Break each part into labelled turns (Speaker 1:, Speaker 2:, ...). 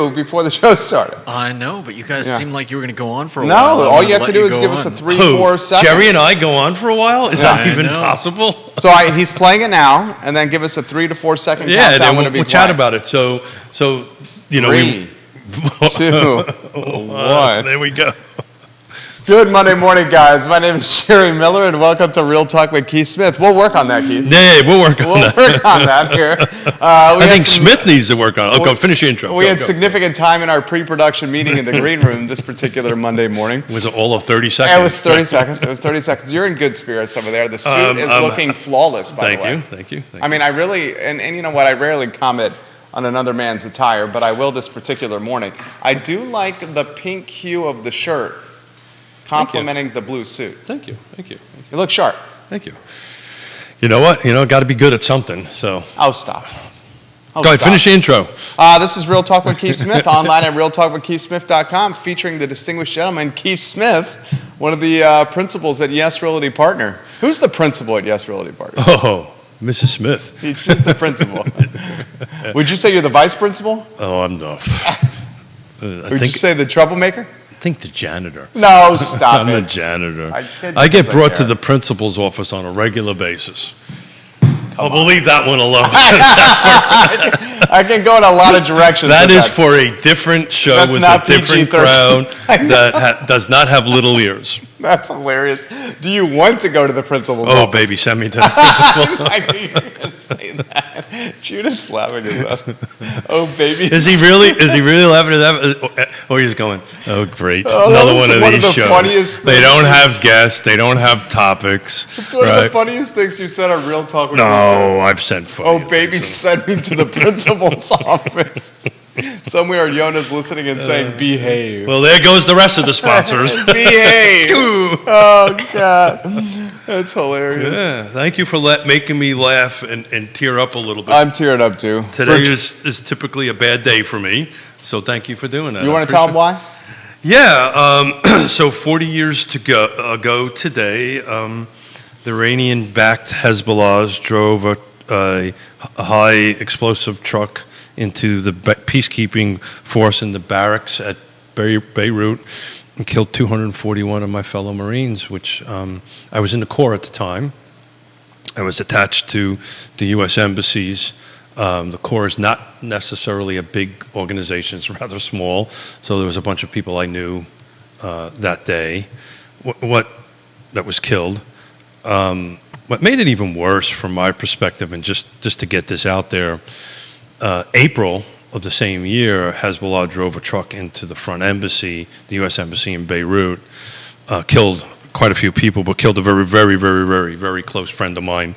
Speaker 1: you before the show started.
Speaker 2: I know, but you guys seemed like you were going to go on for a
Speaker 1: No,
Speaker 2: while.
Speaker 1: all you have to do is give us a 3-4 seconds.
Speaker 3: Jerry and I go on for a while? Is that even possible?
Speaker 1: So he's playing it now, and then give us a 3 to 4 second countdown when
Speaker 3: we'll chat about it. So
Speaker 1: 3, 2, 1.
Speaker 3: There we go.
Speaker 1: Good Monday morning, guys. My name is Jerry Miller, and welcome to Real Talk with Keith Smith. We'll work on that, Keith.
Speaker 3: Yeah, we'll work on that.
Speaker 1: We'll work on that here.
Speaker 3: I think Smith needs to work on it. Go finish your intro.
Speaker 1: We had significant time in our pre-production meeting in the green room this particular Monday morning.
Speaker 3: Was it all of 30 seconds?
Speaker 1: It was 30 seconds. It was 30 seconds. You're in good spirits over there. The suit is looking flawless, by the way.
Speaker 3: Thank you.
Speaker 1: I mean, I really, and you know what, I rarely comment on another man's attire, but I will this particular morning. I do like the pink hue of the shirt, complementing the blue suit.
Speaker 3: Thank you.
Speaker 1: You look sharp.
Speaker 3: Thank you. You know what? Got to be good at something. So.
Speaker 1: Oh, stop.
Speaker 3: Go ahead, finish the intro.
Speaker 1: This is Real Talk with Keith Smith, online at realtalkwithkeithsmith.com, featuring the distinguished gentleman, Keith Smith, one of the principals at Yes Realty Partner. Who's the principal at Yes Realty Partner?
Speaker 3: Oh, Mrs. Smith.
Speaker 1: He's just the principal. Would you say you're the vice principal?
Speaker 3: Oh, I'm the...
Speaker 1: Would you say the troublemaker?
Speaker 3: I think the janitor.
Speaker 1: No, stop
Speaker 3: I'm
Speaker 1: it.
Speaker 3: the janitor.
Speaker 1: I
Speaker 3: get brought to the principal's office on a regular basis. I'll leave that one alone.
Speaker 1: I can go in a lot of directions.
Speaker 3: That is for a different show with a different crowd that does not have little ears.
Speaker 1: That's hilarious. Do you want to go to the principal's office?
Speaker 3: Oh, baby, send me to the principal.
Speaker 1: I knew you were going to say that. Judith's laughing at us. Oh, baby.
Speaker 3: Is he really laughing at that? Or he's going, oh, great. Another one of these shows. They don't have guests. They don't have topics.
Speaker 1: It's one of the funniest things you said on Real Talk with me.
Speaker 3: No, I've said funny.
Speaker 1: Oh, baby, send me to the principal's office. Somewhere Yonna's listening and saying, behave.
Speaker 3: Well, there goes the rest of the sponsors.
Speaker 1: Behave. Oh, God. That's hilarious.
Speaker 3: Yeah, thank you for making me laugh and tear up a little bit.
Speaker 1: I'm tearing up, too.
Speaker 3: Today is typically a bad day for me, so thank you for doing that.
Speaker 1: You want to tell them why?
Speaker 3: Yeah, so 40 years ago today, the Iranian-backed Hezbollahs drove a high explosive truck into the peacekeeping force in the barracks at Beirut and killed 241 of my fellow Marines, which I was in the Corps at the time. I was attached to the U.S. embassies. The Corps is not necessarily a big organization. It's rather small. So there was a bunch of people I knew that day that was killed. What made it even worse from my perspective, and just to get this out there, April of the same year, Hezbollah drove a truck into the front embassy, the U.S. embassy in Beirut, killed quite a few people, but killed a very, very, very, very, very close friend of mine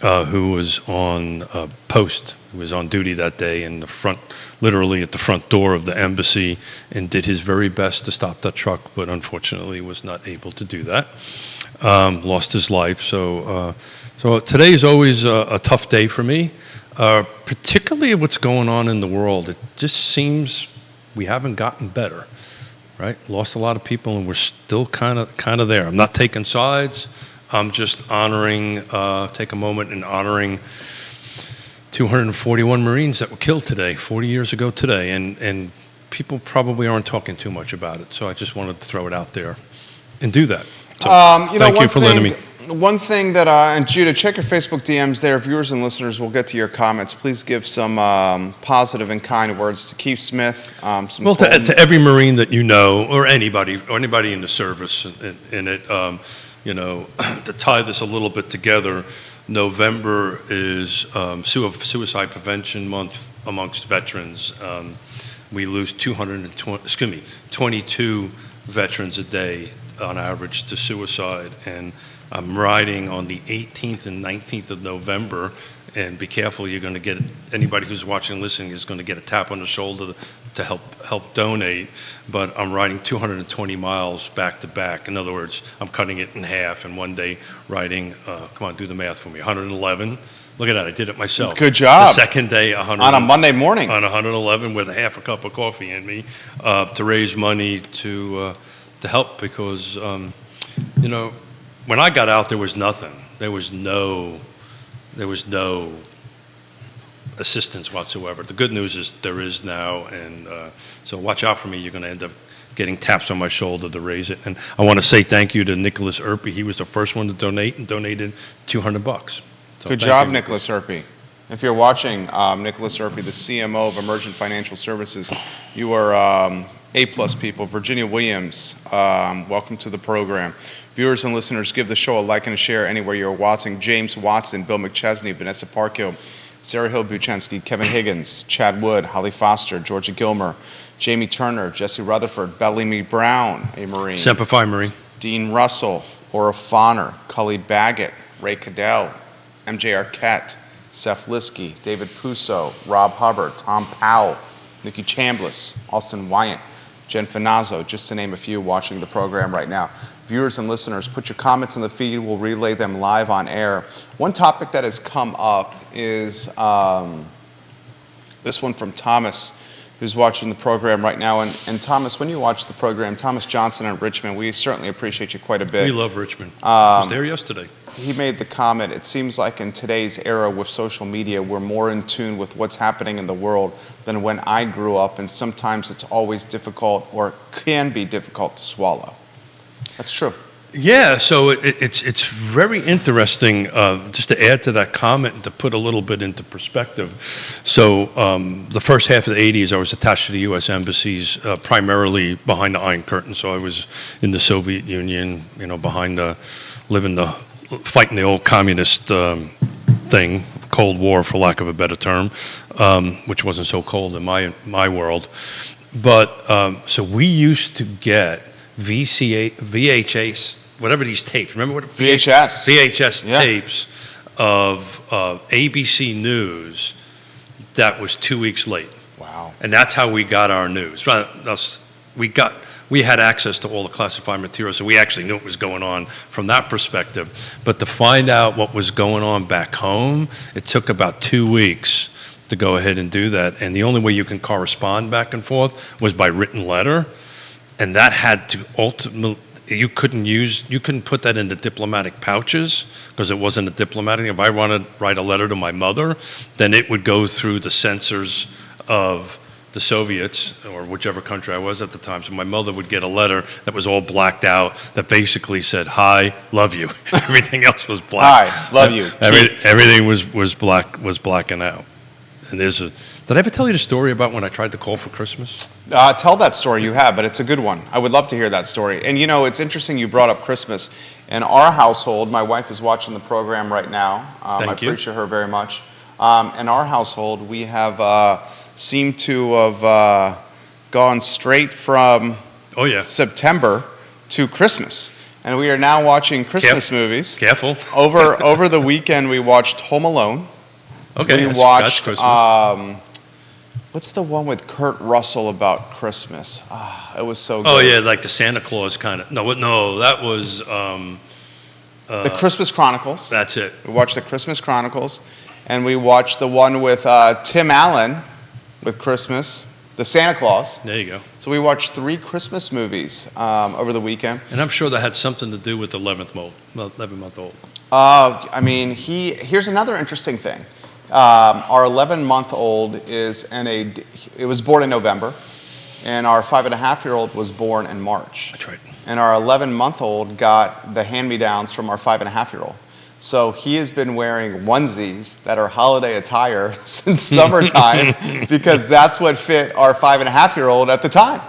Speaker 3: who was on post, who was on duty that day in the front, literally at the front door of the embassy, and did his very best to stop that truck, but unfortunately was not able to do that. Lost his life. So today is always a tough day for me. Particularly what's going on in the world. It just seems we haven't gotten better, right? Lost a lot of people, and we're still kind of there. I'm not taking sides. I'm just take a moment and honoring 241 Marines that were killed today, 40 years ago today, and people probably aren't talking too much about it. So I just wanted to throw it out there and do that. So, thank you for letting me.
Speaker 1: One thing that, and Judah, check your Facebook DMs there. Viewers and listeners will get to your comments. Please give some positive and kind words to Keith Smith.
Speaker 3: To every Marine that you know, or anybody in the service in it, to tie this a little bit together, November is Suicide Prevention Month amongst veterans. We lose 22 veterans a day on average to suicide, and I'm riding on the 18th and 19th of November, and be careful, you're going to get, anybody who's watching and listening is going to get a tap on the shoulder to help donate, but I'm riding 220 miles back to back. In other words, I'm cutting it in half, and one day riding, come on, do the math for me, 111. Look at that, I did it myself.
Speaker 1: Good job.
Speaker 3: The second day, on
Speaker 1: a Monday morning.
Speaker 3: On 111 with a half a cup of coffee in me to raise money to help, because, when I got out, there was nothing. There was no assistance whatsoever. The good news is there is now, and so watch out for me. You're going to end up getting taps on my shoulder to raise it. And I want to say thank you to Nicholas Erpy. He was the first one to donate and donated $200. So
Speaker 1: Good job, Nicholas Erpy. If you're watching, Nicholas Erpy, the CMO of Emergent Financial Services, you are A-plus people. Virginia Williams, welcome to the program. Viewers and listeners, give the show a like and a share anywhere you're watching. James Watson, Bill McChesney, Vanessa Parkhill, Sarah Hill Buchansky, Kevin Higgins, Chad Wood, Holly Foster, Georgia Gilmer, Jamie Turner, Jesse Rutherford, Bellamy Brown, a Marine.
Speaker 3: Semper Fi, Marine.
Speaker 1: Dean Russell, Laura Fonner, Cully Baggett, Ray Cadell, MJ Arquette, Seth Liskey, David Puso, Rob Hubbard, Tom Powell, Nikki Chambliss, Austin Wyatt, Jen Finazzo, just to name a few watching the program right now. Viewers and listeners, put your comments in the feed. We'll relay them live on air. One topic that has come up is this one from Thomas, who's watching the program right now. And Thomas, when you watch the program, Thomas Johnson in Richmond, we certainly appreciate you quite a bit.
Speaker 3: We love Richmond. I was there yesterday.
Speaker 1: He made the comment, it seems like in today's era with social media, we're more in tune with what's happening in the world than when I grew up, and sometimes it's always difficult or can be difficult to swallow. That's true.
Speaker 3: Yeah, so it's very interesting, just to add to that comment and to put a little bit into perspective. So the first half of the 80s, I was attached to the U.S. embassies, primarily behind the Iron Curtain. So I was in the Soviet Union, fighting the old communist thing, Cold War, for lack of a better term, which wasn't so cold in my world. But so we used to get VHS, whatever these tapes. Remember what
Speaker 1: VHS?
Speaker 3: VHS
Speaker 1: Yeah.
Speaker 3: tapes of ABC News that was 2 weeks late.
Speaker 1: Wow.
Speaker 3: And that's how we got our news. We had access to all the classified material, so we actually knew what was going on from that perspective. But to find out what was going on back home, it took about 2 weeks to go ahead and do that. And the only way you can correspond back and forth was by written letter. And that had to ultimately, you couldn't put that into diplomatic pouches because it wasn't a diplomatic. If I wanted to write a letter to my mother, then it would go through the censors of the Soviets or whichever country I was at the time. So my mother would get a letter that was all blacked out that basically said, "Hi, love you." Everything else was black.
Speaker 1: Hi, love you.
Speaker 3: Everything was blacking out. And did I ever tell you the story about when I tried to call for Christmas?
Speaker 1: Tell that story. You have, but it's a good one. I would love to hear that story. And it's interesting you brought up Christmas. In our household, my wife is watching the program right now. I appreciate her very much. In our household, we have seemed to have gone straight from September to Christmas. And we are now watching Christmas movies.
Speaker 3: Careful.
Speaker 1: Over the weekend, we watched Home Alone.
Speaker 3: Okay.
Speaker 1: We watched, what's the one with Kurt Russell about Christmas? It was so good.
Speaker 3: Oh, yeah, like the Santa Claus kind of. No, that was...
Speaker 1: the Christmas Chronicles.
Speaker 3: That's it.
Speaker 1: We watched the Christmas Chronicles, and we watched the one with Tim Allen with Christmas, the Santa Claus.
Speaker 3: There you go.
Speaker 1: So we watched 3 Christmas movies over the weekend.
Speaker 3: And I'm sure that had something to do with the 11-month-old.
Speaker 1: Here's another interesting thing. Our 11-month-old it was born in November, and our 5.5-year-old was born in March.
Speaker 3: That's right.
Speaker 1: And our 11-month-old got the hand-me-downs from our 5.5-year-old. So he has been wearing onesies that are holiday attire since summertime because that's what fit our 5.5-year-old at the time.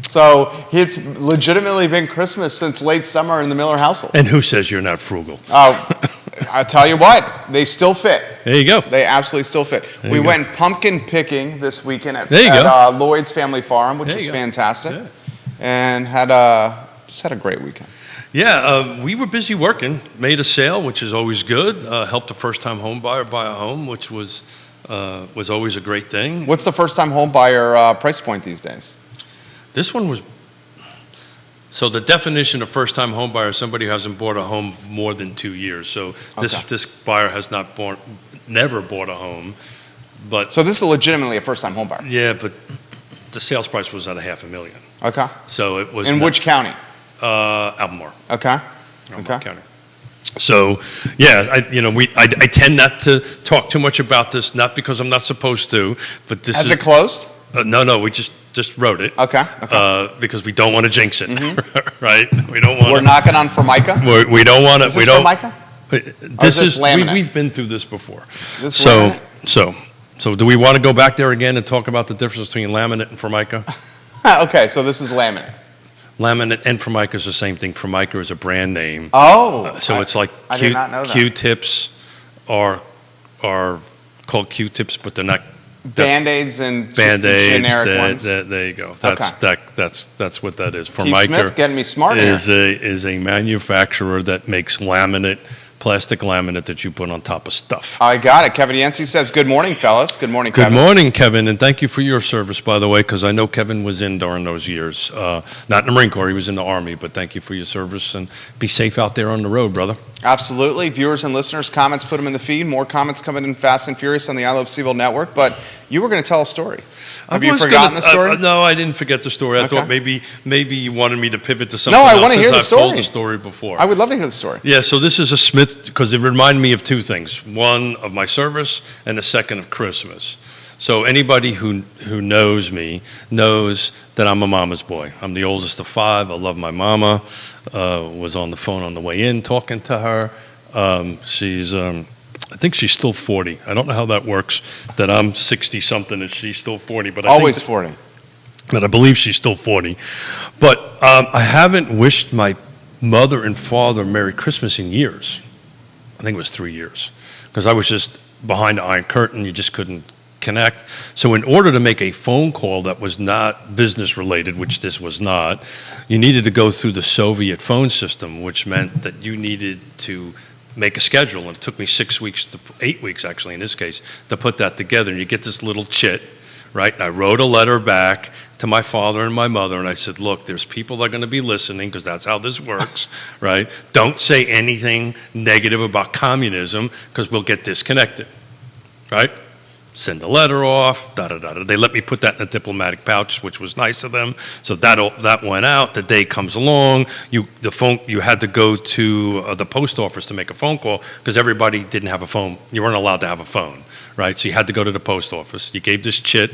Speaker 1: So it's legitimately been Christmas since late summer in the Miller household.
Speaker 3: And who says you're not frugal?
Speaker 1: I tell you what, they still fit.
Speaker 3: There you go.
Speaker 1: They absolutely still fit. We went pumpkin picking this weekend at Lloyd's Family Farm, which was fantastic, and just had a great weekend.
Speaker 3: Yeah, we were busy working. Made a sale, which is always good. Helped a first-time home buyer buy a home, which was always a great thing.
Speaker 1: What's the first-time home buyer price point these days?
Speaker 3: This one was. So the definition of first-time home buyer is somebody who hasn't bought a home more than 2 years. So this buyer has never bought a home, but.
Speaker 1: So this is legitimately a first-time home buyer.
Speaker 3: Yeah, but the sales price was at $500,000.
Speaker 1: Okay.
Speaker 3: So it was.
Speaker 1: In which county?
Speaker 3: Albemarle.
Speaker 1: Okay.
Speaker 3: Albemarle County. So, yeah, I tend not to talk too much about this, not because I'm not supposed to, but this
Speaker 1: Has it closed?
Speaker 3: No, we just wrote it.
Speaker 1: Okay.
Speaker 3: Because we don't want to jinx it, right? We don't want.
Speaker 1: We're knocking on Formica?
Speaker 3: We don't want to.
Speaker 1: Is this Formica?
Speaker 3: This
Speaker 1: is laminate?
Speaker 3: We've been through this before.
Speaker 1: This laminate?
Speaker 3: So do we want to go back there again and talk about the difference between laminate and Formica?
Speaker 1: Okay, so this is laminate.
Speaker 3: Laminate and Formica is the same thing. Formica is a brand name.
Speaker 1: Oh.
Speaker 3: It's like
Speaker 1: I did not know that.
Speaker 3: Q-tips are called Q-tips, but they're not.
Speaker 1: Band-Aids and just the
Speaker 3: Band-Aids,
Speaker 1: generic ones.
Speaker 3: there you go.
Speaker 1: Okay.
Speaker 3: That's what that is.
Speaker 1: Keith
Speaker 3: Formica
Speaker 1: Smith getting me smart here.
Speaker 3: is a manufacturer that makes laminate, plastic laminate that you put on top of stuff.
Speaker 1: I got it. Kevin Yancey says, good morning, fellas. Good morning,
Speaker 3: Good
Speaker 1: Kevin.
Speaker 3: morning, Kevin, and thank you for your service, by the way, because I know Kevin was in during those years. Not in the Marine Corps, he was in the Army, but thank you for your service, and be safe out there on the road, brother.
Speaker 1: Absolutely. Viewers and listeners, comments, put them in the feed. More comments coming in fast and furious on the I Love CVille Network, but you were going to tell a story. Have you forgotten the story?
Speaker 3: No, I didn't forget the story. I
Speaker 1: Okay.
Speaker 3: thought maybe you wanted me to pivot to something
Speaker 1: No, I
Speaker 3: else
Speaker 1: want to hear the
Speaker 3: since I've
Speaker 1: story.
Speaker 3: told the story before.
Speaker 1: I would love to hear the story.
Speaker 3: Yeah, so this is a Smith, because it reminded me of two things. One, of my service, and the second, of Christmas. So anybody who knows me knows that I'm a mama's boy. I'm the oldest of five. I love my mama. Was on the phone on the way in talking to her. She's, I think she's still 40. I don't know how that works, that I'm 60-something and she's still 40. But
Speaker 1: Always 40.
Speaker 3: But I believe she's still 40. But I haven't wished my mother and father Merry Christmas in years. I think it was 3 years. Because I was just behind the Iron Curtain. You just couldn't connect. So in order to make a phone call that was not business related, which this was not, you needed to go through the Soviet phone system, which meant that you needed to make a schedule. And it took me 6 weeks, 8 weeks actually in this case, to put that together. And you get this little chit, right? And I wrote a letter back to my father and my mother, and I said, look, there's people that are going to be listening, because that's how this works, right? Don't say anything negative about communism, because we'll get disconnected, right? Send a letter off, da-da-da-da. They let me put that in a diplomatic pouch, which was nice of them. So that went out. The day comes along. You had to go to the post office to make a phone call, because everybody didn't have a phone. You weren't allowed to have a phone, right? So you had to go to the post office. You gave this chit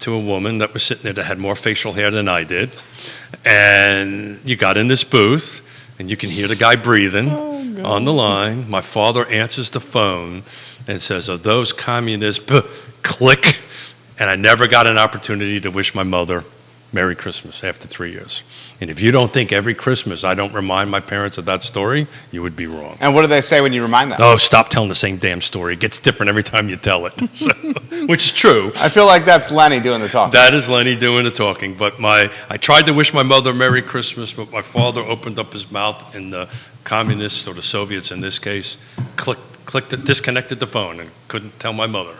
Speaker 3: to a woman that was sitting there that had more facial hair than I did. And you got in this booth, and you can hear the guy breathing on the line. My father answers the phone and says, "Are those communists?" Click. And I never got an opportunity to wish my mother Merry Christmas after 3 years. And if you don't think every Christmas I don't remind my parents of that story, you would be wrong.
Speaker 1: And what do they say when you remind them?
Speaker 3: Oh, stop telling the same damn story. It gets different every time you tell it, which is true.
Speaker 1: I feel like that's Lenny doing the talking.
Speaker 3: That is Lenny doing the talking. But I tried to wish my mother Merry Christmas, but my father opened up his mouth, and the communists, or the Soviets in this case, disconnected the phone and couldn't tell my mother.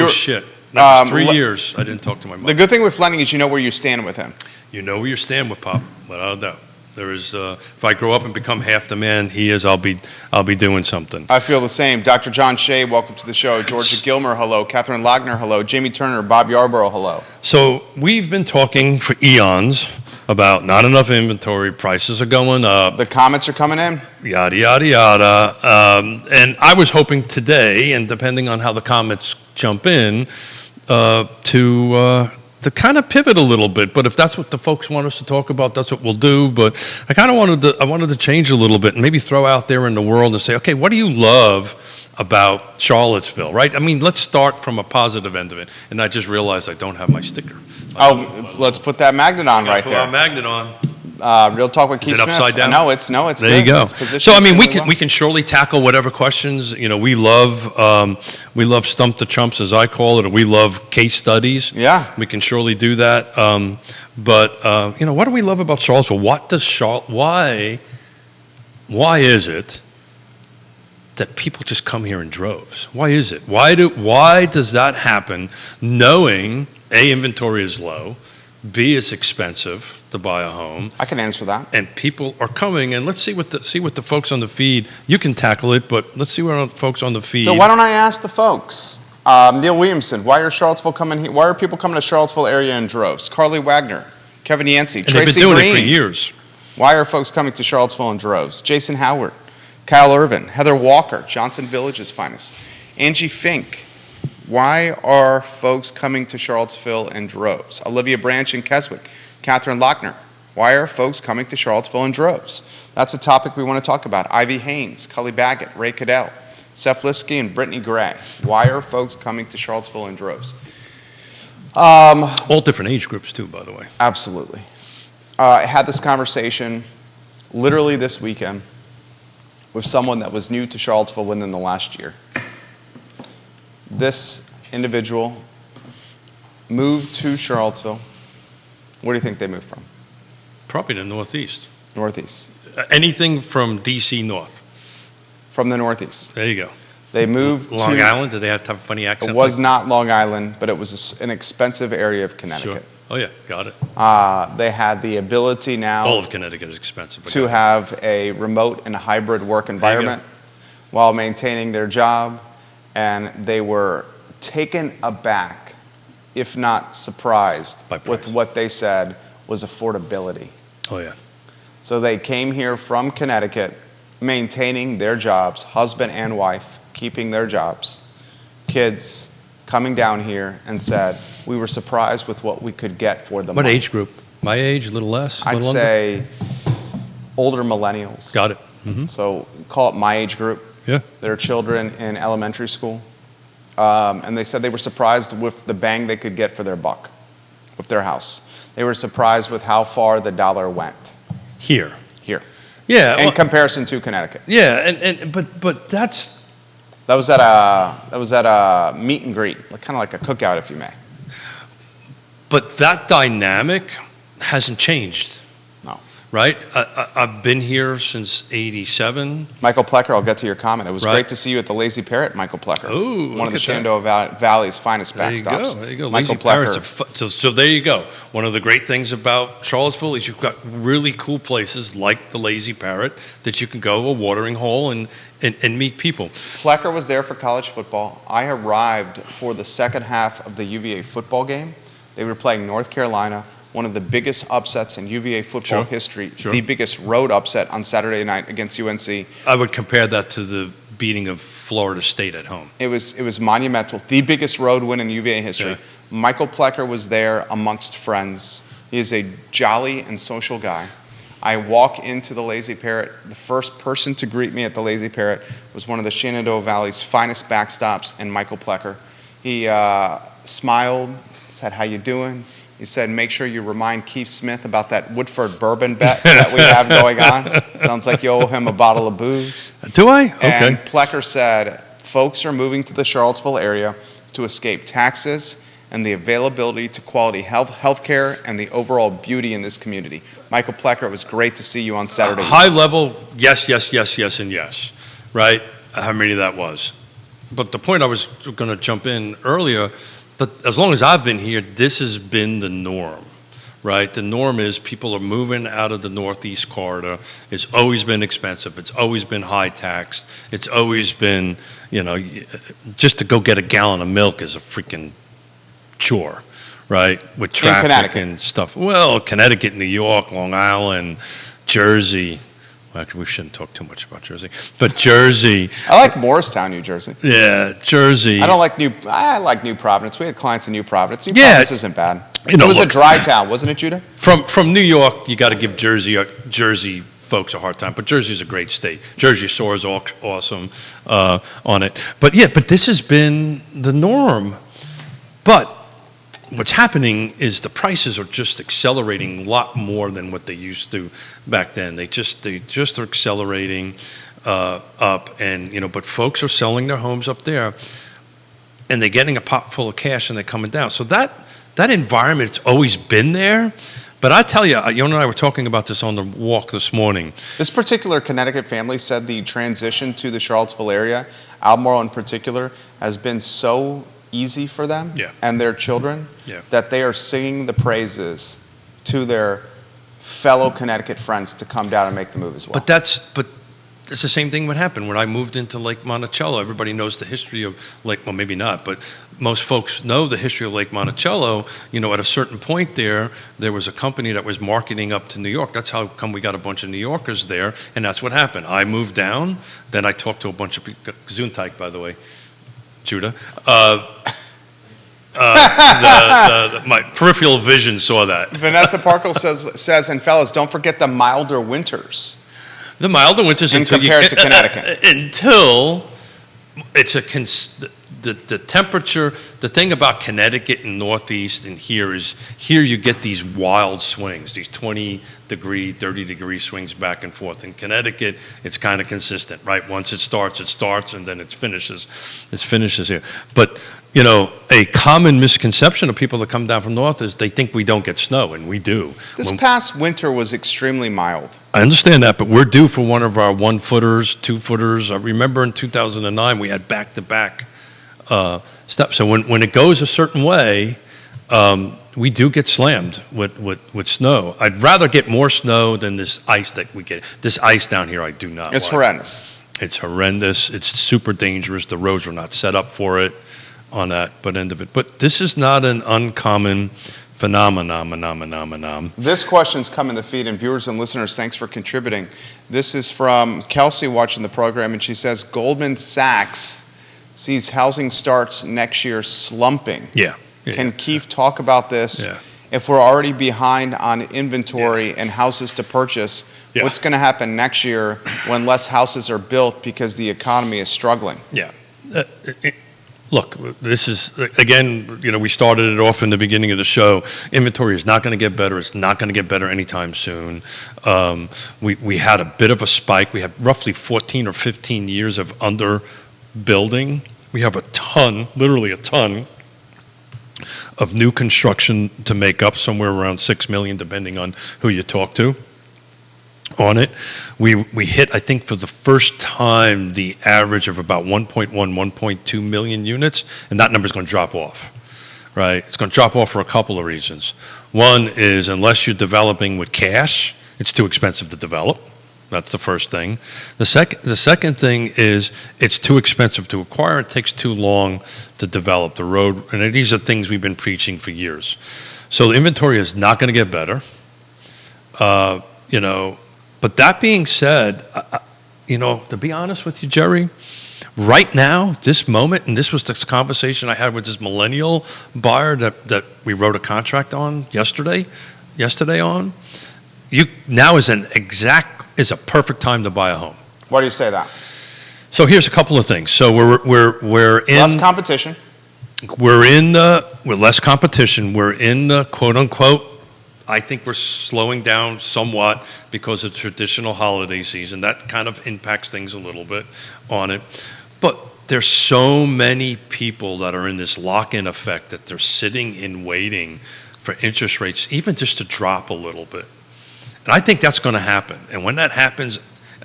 Speaker 3: Shit. That was 3 years I didn't talk to my mother.
Speaker 1: The good thing with Lenny is you know where you stand with him.
Speaker 3: You know where you stand with Pop, without a doubt. There is, if I grow up and become half the man he is, I'll be doing something.
Speaker 1: I feel the same. Dr. John Shea, welcome to the show. Georgia Gilmer, hello. Catherine Logner, hello. Jamie Turner, Bob Yarborough, hello.
Speaker 3: So we've been talking for eons about not enough inventory, prices are going up.
Speaker 1: The comments are coming in.
Speaker 3: Yada, yada, yada. And I was hoping today, and depending on how the comments jump in, to kind of pivot a little bit. But if that's what the folks want us to talk about, that's what we'll do. But I kind of wanted to change a little bit and maybe throw out there in the world and say, okay, what do you love about Charlottesville, right? I mean, let's start from a positive end of it. And I just realized I don't have my sticker.
Speaker 1: Let's put that magnet on right there.
Speaker 3: Put our magnet on.
Speaker 1: Real Talk with Keith
Speaker 3: Is it
Speaker 1: Smith.
Speaker 3: upside down?
Speaker 1: No, it's
Speaker 3: There
Speaker 1: good.
Speaker 3: you go.
Speaker 1: It's positioned
Speaker 3: So I mean,
Speaker 1: extremely
Speaker 3: we can surely tackle whatever questions. You know, we love Stump the Chumps, as I call it, or we love case studies.
Speaker 1: Yeah.
Speaker 3: We can surely do that. But you know, what do we love about Charlottesville? Why is it that people just come here in droves? Why is it? Why does that happen? Knowing A, inventory is low, B, it's expensive to buy a home.
Speaker 1: I can answer that.
Speaker 3: And people are coming, and let's see what the folks on the feed. You can tackle it, but let's see what the folks on the feed.
Speaker 1: So why don't I ask the folks? Neil Williamson, why are people coming to Charlottesville area in droves? Carly Wagner, Kevin Yancey,
Speaker 3: And they've
Speaker 1: Tracy
Speaker 3: been doing
Speaker 1: Green.
Speaker 3: it for years.
Speaker 1: Why are folks coming to Charlottesville in droves? Jason Howard, Kyle Irvin, Heather Walker, Johnson Village's finest. Angie Fink. Why are folks coming to Charlottesville in droves? Olivia Branch in Keswick. Catherine Lochner. Why are folks coming to Charlottesville in droves? That's a topic we want to talk about. Ivy Haynes, Cully Baggett, Ray Cadell, Seth Liskey, and Brittany Gray. Why are folks coming to Charlottesville in droves?
Speaker 3: All different age groups too, by the way.
Speaker 1: Absolutely. I had this conversation literally this weekend with someone that was new to Charlottesville within the last year. This individual moved to Charlottesville. Where do you think they moved from?
Speaker 3: Probably the Northeast.
Speaker 1: Northeast.
Speaker 3: Anything from D.C. North.
Speaker 1: From the Northeast.
Speaker 3: There you go.
Speaker 1: They moved
Speaker 3: Long
Speaker 1: to...
Speaker 3: Island? Did they have to have a funny accent?
Speaker 1: It was not Long Island, but it was an expensive area of
Speaker 3: Sure.
Speaker 1: Connecticut.
Speaker 3: Oh, yeah. Got it.
Speaker 1: They had the ability now
Speaker 3: All of Connecticut is expensive. but
Speaker 1: to
Speaker 3: go ahead.
Speaker 1: have a remote and hybrid work environment while maintaining their job, and they were taken aback, if not surprised,
Speaker 3: By price.
Speaker 1: with what they said was affordability.
Speaker 3: Oh, yeah.
Speaker 1: So they came here from Connecticut, maintaining their jobs, husband and wife, keeping their jobs, kids coming down here and said, we were surprised with what we could get for the
Speaker 3: What
Speaker 1: money.
Speaker 3: age group? My age, a little less?
Speaker 1: I'd
Speaker 3: little under?
Speaker 1: say older millennials.
Speaker 3: Got it. Mm-hmm.
Speaker 1: So call it my age group.
Speaker 3: Yeah.
Speaker 1: Their children in elementary school. And they said they were surprised with the bang they could get for their buck with their house. They were surprised with how far the dollar went
Speaker 3: Here.
Speaker 1: here
Speaker 3: Yeah.
Speaker 1: in
Speaker 3: well,
Speaker 1: comparison to Connecticut.
Speaker 3: yeah, but that's
Speaker 1: That was at a meet and greet, kind of like a cookout, if you may.
Speaker 3: but that dynamic hasn't changed,
Speaker 1: No.
Speaker 3: right? I've been here since '87.
Speaker 1: Michael Plecker, I'll get to your comment. It was
Speaker 3: Right.
Speaker 1: great to see you at the Lazy Parrot, Michael Plecker.
Speaker 3: Oh,
Speaker 1: one of the
Speaker 3: look at that.
Speaker 1: Shenandoah Valley's finest
Speaker 3: There you go.
Speaker 1: backstops.
Speaker 3: There you go.
Speaker 1: Michael
Speaker 3: Lazy Parrots
Speaker 1: Plecker.
Speaker 3: are so there you go. One of the great things about Charlottesville is you've got really cool places like the Lazy Parrot that you can go a watering hole and meet people.
Speaker 1: Plecker was there for college football. I arrived for the second half of the UVA football game. They were playing North Carolina, one of the biggest upsets in UVA football
Speaker 3: Sure.
Speaker 1: history,
Speaker 3: Sure.
Speaker 1: the biggest road upset on Saturday night against UNC.
Speaker 3: I would compare that to the beating of Florida State at home.
Speaker 1: It was monumental, the biggest road win in UVA history.
Speaker 3: Yeah.
Speaker 1: Michael Plecker was there amongst friends. He is a jolly and social guy. I walk into the Lazy Parrot. The first person to greet me at the Lazy Parrot was one of the Shenandoah Valley's finest backstops, and Michael Plecker. He smiled, said, "How you doing?" He said, "Make sure you remind Keith Smith about that Woodford bourbon bet that we have going on. Sounds like you owe him a bottle of booze."
Speaker 3: Do I? Okay.
Speaker 1: And Plecker said, folks are moving to the Charlottesville area to escape taxes and the availability to quality health care and the overall beauty in this community. Michael Plecker, it was great to see you on Saturday.
Speaker 3: High level, yes, and yes, right? How many that was. But the point I was going to jump in earlier, but as long as I've been here, this has been the norm, right? The norm is people are moving out of the Northeast corridor. It's always been expensive. It's always been high taxed. It's always been, just to go get a gallon of milk is a freaking chore, right? With traffic
Speaker 1: Connecticut.
Speaker 3: and stuff. Well, Connecticut, New York, Long Island, Jersey. Well, actually, we shouldn't talk too much about Jersey, but Jersey.
Speaker 1: I like Morristown, New Jersey.
Speaker 3: Yeah, Jersey.
Speaker 1: I like New Providence. We had clients in New Providence. New
Speaker 3: Yeah.
Speaker 1: Providence isn't bad.
Speaker 3: You know,
Speaker 1: It was a
Speaker 3: look-
Speaker 1: dry town, wasn't it, Judah?
Speaker 3: From New York, you got to give Jersey folks a hard time, but Jersey's a great state. Jersey Shore is awesome on it. But this has been the norm. But what's happening is the prices are just accelerating a lot more than what they used to back then. They just are accelerating up, and but folks are selling their homes up there, and they're getting a pot full of cash, and they're coming down. So that environment, it's always been there. But I tell you, Yonna and I were talking about this on the walk this morning.
Speaker 1: This particular Connecticut family said the transition to the Charlottesville area, Albemarle in particular, has been so easy for them
Speaker 3: Yeah.
Speaker 1: and their children
Speaker 3: Yeah.
Speaker 1: that they are singing the praises to their fellow Connecticut friends to come down and make the move as well.
Speaker 3: But it's the same thing would happen when I moved into Lake Monticello. Everybody knows the history of Lake, well, maybe not, but most folks know the history of Lake Monticello. At a certain point there was a company that was marketing up to New York. That's how come we got a bunch of New Yorkers there, and that's what happened. I moved down, then I talked to a bunch of people, Gesundheit, by the way, Judah. My peripheral vision saw that.
Speaker 1: Vanessa Parkle says, and fellas, don't forget the milder winters.
Speaker 3: The milder winters
Speaker 1: compared to Connecticut.
Speaker 3: Until it's the temperature. The thing about Connecticut and Northeast and here you get these wild swings, these 20-degree, 30-degree swings back and forth. In Connecticut, it's kind of consistent, right? Once it starts, and then it finishes. It finishes here. But a common misconception of people that come down from north is they think we don't get snow, and we do.
Speaker 1: This past winter was extremely mild.
Speaker 3: I understand that, but we're due for one of our 1-footers, 2-footers. I remember in 2009 we had back-to-back steps. So when it goes a certain way, we do get slammed with snow. I'd rather get more snow than this ice that we get. This ice down here, I do not.
Speaker 1: It's horrendous.
Speaker 3: It's horrendous. It's super dangerous. The roads are not set up for it on that end of it. But this is not an uncommon phenomenon.
Speaker 1: This question's come in the feed, and viewers and listeners, thanks for contributing. This is from Kelsey watching the program, and she says Goldman Sachs sees housing starts next year slumping.
Speaker 3: Yeah.
Speaker 1: Can Keith talk about this?
Speaker 3: Yeah.
Speaker 1: If we're already behind on inventory and houses to purchase, what's going to happen next year when less houses are built because the economy is struggling?
Speaker 3: Yeah. Look, this is, again, we started it off in the beginning of the show. Inventory is not going to get better. It's not going to get better anytime soon. We had a bit of a spike. We have roughly 14 or 15 years of underbuilding. We have literally a ton of new construction to make up, somewhere around 6 million, depending on who you talk to on it. We hit, I think, for the first time, the average of about 1.1, 1.2 million units, and that number's going to drop off, right? It's going to drop off for a couple of reasons. One is, unless you're developing with cash, it's too expensive to develop. That's the first thing. The second thing is it's too expensive to acquire. It takes too long to develop the road. And these are things we've been preaching for years. So the inventory is not going to get better. But that being said, to be honest with you, Jerry, right now, this moment, and this was this conversation I had with this millennial buyer that we wrote a contract on yesterday on, now is a perfect time to buy a home.
Speaker 1: Why do you say that?
Speaker 3: So here's a couple of things. So we're in
Speaker 1: less competition.
Speaker 3: We're less competition. We're in the quote unquote. I think we're slowing down somewhat because of traditional holiday season. That kind of impacts things a little bit on it. But there's so many people that are in this lock-in effect that they're sitting and waiting for interest rates, even just to drop a little bit. And I think that's going to happen. And when that happens,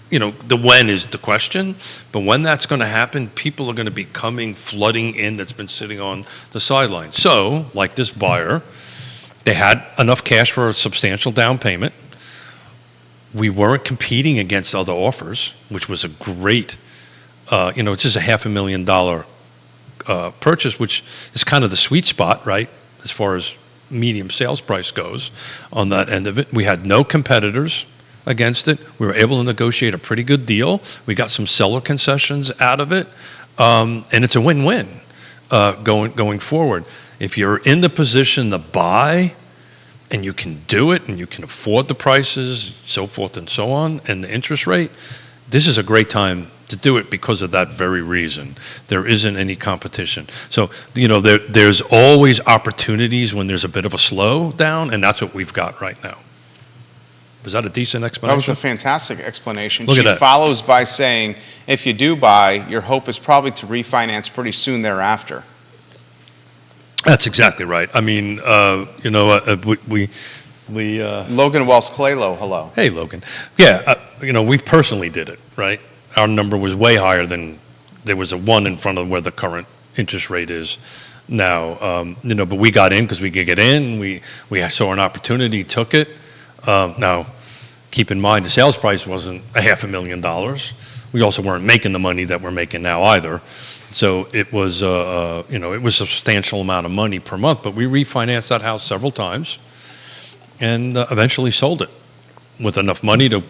Speaker 3: the when is the question. But when that's going to happen, people are going to be flooding in that's been sitting on the sideline. So, like this buyer, they had enough cash for a substantial down payment. We weren't competing against other offers, which was a great, it's just a $500,000 purchase, which is kind of the sweet spot, right, as far as medium sales price goes on that end of it. We had no competitors against it. We were able to negotiate a pretty good deal. We got some seller concessions out of it, and it's a win-win going forward. If you're in the position to buy and you can do it and you can afford the prices, so forth and so on, and the interest rate, this is a great time to do it because of that very reason. There isn't any competition. So, there's always opportunities when there's a bit of a slowdown, and that's what we've got right now. Was that a decent explanation?
Speaker 1: That was a fantastic explanation.
Speaker 3: Look at that.
Speaker 1: She follows by saying, if you do buy, your hope is probably to refinance pretty soon thereafter.
Speaker 3: That's exactly right. I mean, we
Speaker 1: Logan Wells Claylow, hello.
Speaker 3: Hey, Logan. Yeah, we personally did it, right? Our number was way higher than, there was a 1 in front of where the current interest rate is now. But we got in because we could get in. We saw an opportunity, took it. Now, keep in mind, the sales price wasn't $500,000 we also weren't making the money that we're making now either. So it was, it was a substantial amount of money per month. But we refinanced that house several times and eventually sold it with enough money to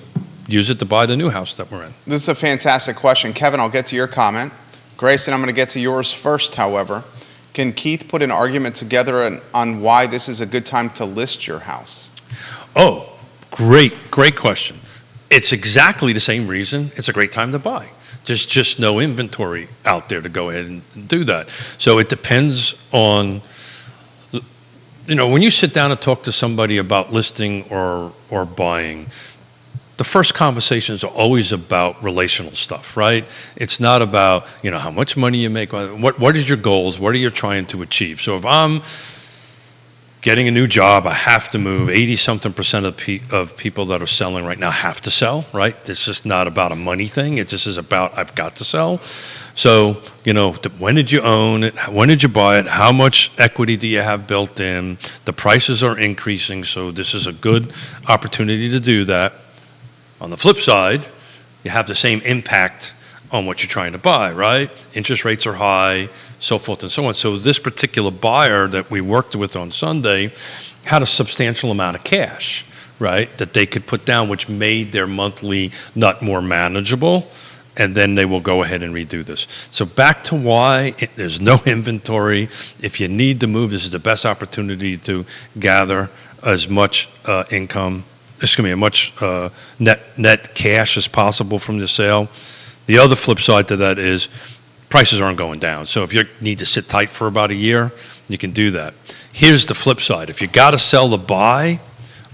Speaker 3: use it to buy the new house that we're in.
Speaker 1: This is a fantastic question. Kevin, I'll get to your comment. Grayson, I'm going to get to yours first, however. Can Keith put an argument together on why this is a good time to list your house?
Speaker 3: Oh, great question. It's exactly the same reason it's a great time to buy. There's just no inventory out there to go ahead and do that. So it depends on, when you sit down and talk to somebody about listing or buying, the first conversations are always about relational stuff, right? It's not about, how much money you make. What is your goals? What are you trying to achieve? So if I'm getting a new job, I have to move. 80-something% of people that are selling right now have to sell, right? It's just not about a money thing. It just is about I've got to sell. So, when did you own it? When did you buy it? How much equity do you have built in? The prices are increasing, so this is a good opportunity to do that. On the flip side, you have the same impact on what you're trying to buy, right? Interest rates are high, so forth and so on. So this particular buyer that we worked with on Sunday had a substantial amount of cash, right, that they could put down, which made their monthly nut more manageable, and then they will go ahead and redo this. So back to why there's no inventory. If you need to move, this is the best opportunity to gather as much much net cash as possible from the sale. The other flip side to that is prices aren't going down. So if you need to sit tight for about a year, you can do that. Here's the flip side. If you got to sell to buy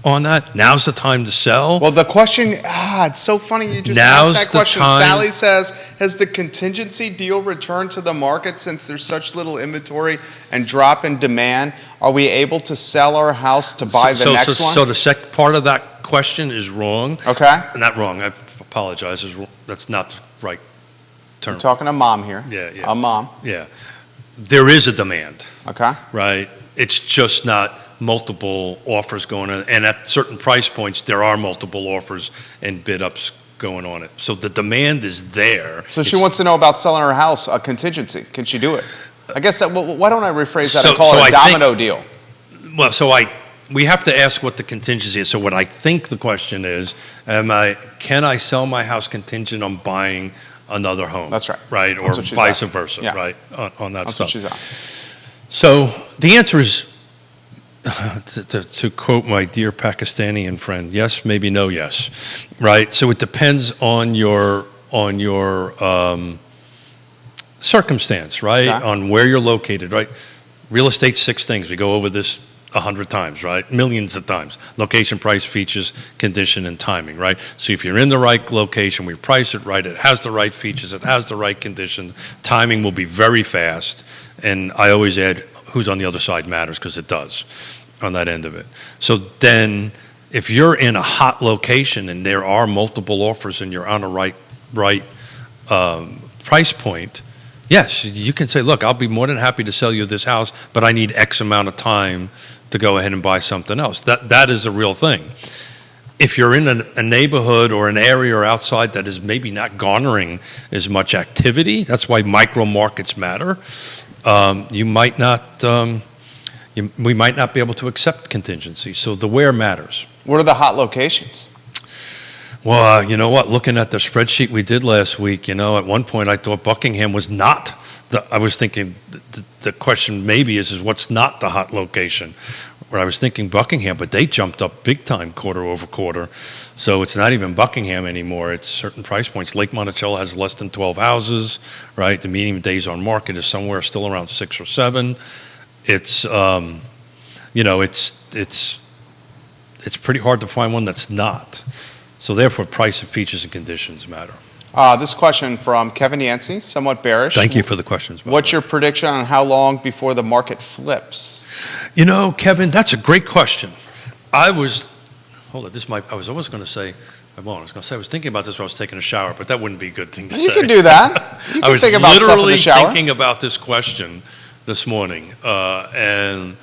Speaker 3: on that, now's the time to sell.
Speaker 1: Well, the question, it's so funny you just asked that question. Sally says, has the contingency deal returned to the market since there's such little inventory and drop in demand? Are we able to sell our house to buy the next one?
Speaker 3: So the second part of that question is wrong.
Speaker 1: Okay.
Speaker 3: Not wrong. I apologize. That's not the right term.
Speaker 1: I'm talking to Mom here.
Speaker 3: Yeah.
Speaker 1: A mom.
Speaker 3: Yeah. There is a demand.
Speaker 1: Okay.
Speaker 3: Right? It's just not multiple offers going on. And at certain price points, there are multiple offers and bid-ups going on it. So the demand is there.
Speaker 1: So she wants to know about selling her house, a contingency. Can she do it? I guess why don't I rephrase that and call it a domino deal?
Speaker 3: Well, we have to ask what the contingency is. So what I think the question is, can I sell my house contingent on buying another home?
Speaker 1: That's right.
Speaker 3: Right? Or vice versa,
Speaker 1: yeah.
Speaker 3: Right? On that
Speaker 1: That's
Speaker 3: stuff.
Speaker 1: what she's asking.
Speaker 3: So the answer is, to quote my dear Pakistani friend, yes, maybe no, yes. Right? So it depends on your circumstance, right?
Speaker 1: Okay.
Speaker 3: On where you're located, right? Real estate, 6 things. We go over this 100 times, right? Millions of times. Location, price, features, condition, and timing, right? So if you're in the right location, we price it right, it has the right features, it has the right conditions, timing will be very fast, and I always add who's on the other side matters, because it does on that end of it. So then if you're in a hot location and there are multiple offers and you're on a right price point, yes, you can say, look, I'll be more than happy to sell you this house, but I need X amount of time to go ahead and buy something else. That is a real thing. If you're in a neighborhood or an area or outside that is maybe not garnering as much activity, that's why micro markets matter. We might not be able to accept contingency. So the where matters.
Speaker 1: What are the hot locations?
Speaker 3: Well, you know what? Looking at the spreadsheet we did last week, at one point I thought Buckingham was not. I was thinking the question maybe is what's not the hot location? Where I was thinking Buckingham, but they jumped up big time quarter over quarter. So it's not even Buckingham anymore. It's certain price points. Lake Monticello has less than 12 houses, right? The median days on market is somewhere still around 6 or 7. It's, it's pretty hard to find one that's not. So therefore, price and features and conditions matter.
Speaker 1: This question from Kevin Yancey, somewhat bearish.
Speaker 3: Thank you for the questions.
Speaker 1: What's your prediction on how long before the market flips?
Speaker 3: Kevin, that's a great question. I was always going to say, I was thinking about this while I was taking a shower, but that wouldn't be a good thing to say.
Speaker 1: You can do that. You can think about stuff in the shower.
Speaker 3: I was literally thinking about this question this morning, and